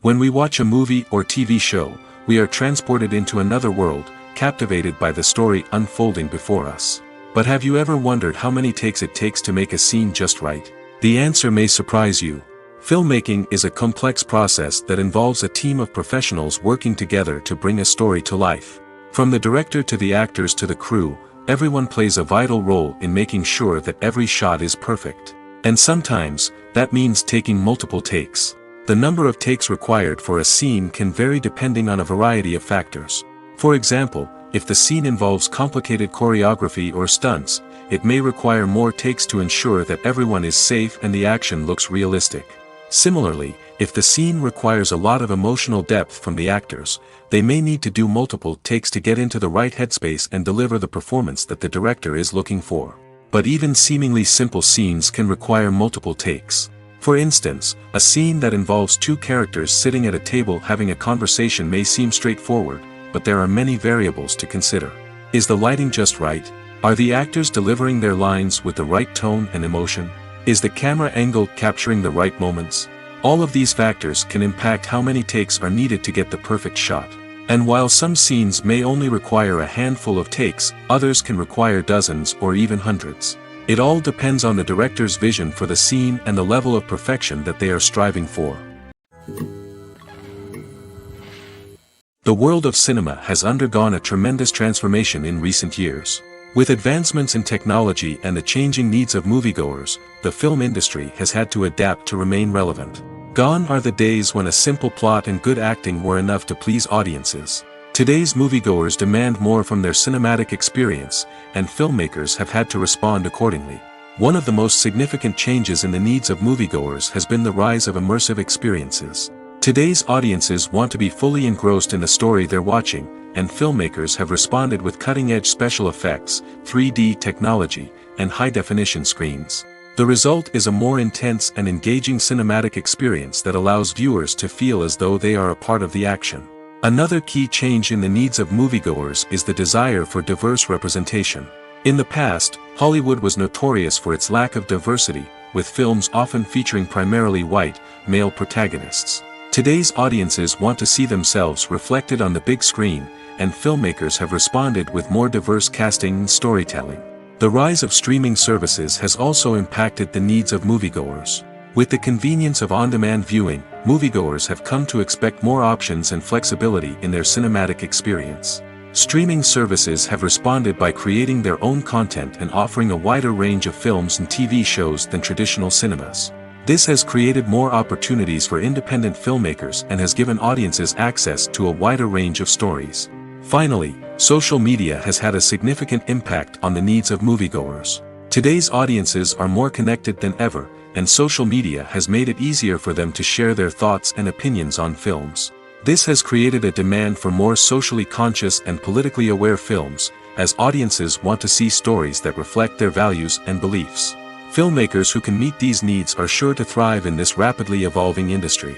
When we watch a movie or TV show, we are transported into another world, captivated by the story unfolding before us. But have you ever wondered how many takes it takes to make a scene just right? The answer may surprise you. Filmmaking is a complex process that involves a team of professionals working together to bring a story to life. From the director to the actors to the crew, everyone plays a vital role in making sure that every shot is perfect. And sometimes, that means taking multiple takes. The number of takes required for a scene can vary depending on a variety of factors. For example, if the scene involves complicated choreography or stunts, it may require more takes to ensure that everyone is safe and the action looks realistic. Similarly, if the scene requires a lot of emotional depth from the actors, they may need to do multiple takes to get into the right headspace and deliver the performance that the director is looking for. But even seemingly simple scenes can require multiple takes. For instance, a scene that involves two characters sitting at a table having a conversation may seem straightforward, but there are many variables to consider. Is the lighting just right? Are the actors delivering their lines with the right tone and emotion? Is the camera angle capturing the right moments? All of these factors can impact how many takes are needed to get the perfect shot. And while some scenes may only require a handful of takes, others can require dozens or even hundreds. It all depends on the director's vision for the scene and the level of perfection that they are striving for. The world of cinema has undergone a tremendous transformation in recent years. With advancements in technology and the changing needs of moviegoers, the film industry has had to adapt to remain relevant. Gone are the days when a simple plot and good acting were enough to please audiences. Today's moviegoers demand more from their cinematic experience, and filmmakers have had to respond accordingly. One of the most significant changes in the needs of moviegoers has been the rise of immersive experiences. Today's audiences want to be fully engrossed in the story they're watching, and filmmakers have responded with cutting-edge special effects, 3D technology, and high-definition screens. The result is a more intense and engaging cinematic experience that allows viewers to feel as though they are a part of the action. Another key change in the needs of moviegoers is the desire for diverse representation. In the past, Hollywood was notorious for its lack of diversity, with films often featuring primarily white, male protagonists. Today's audiences want to see themselves reflected on the big screen, and filmmakers have responded with more diverse casting and storytelling. The rise of streaming services has also impacted the needs of moviegoers. With the convenience of on-demand viewing, moviegoers have come to expect more options and flexibility in their cinematic experience. Streaming services have responded by creating their own content and offering a wider range of films and TV shows than traditional cinemas. This has created more opportunities for independent filmmakers and has given audiences access to a wider range of stories. Finally, social media has had a significant impact on the needs of moviegoers. Today's audiences are more connected than ever, and social media has made it easier for them to share their thoughts and opinions on films. This has created a demand for more socially conscious and politically aware films, as audiences want to see stories that reflect their values and beliefs. Filmmakers who can meet these needs are sure to thrive in this rapidly evolving industry.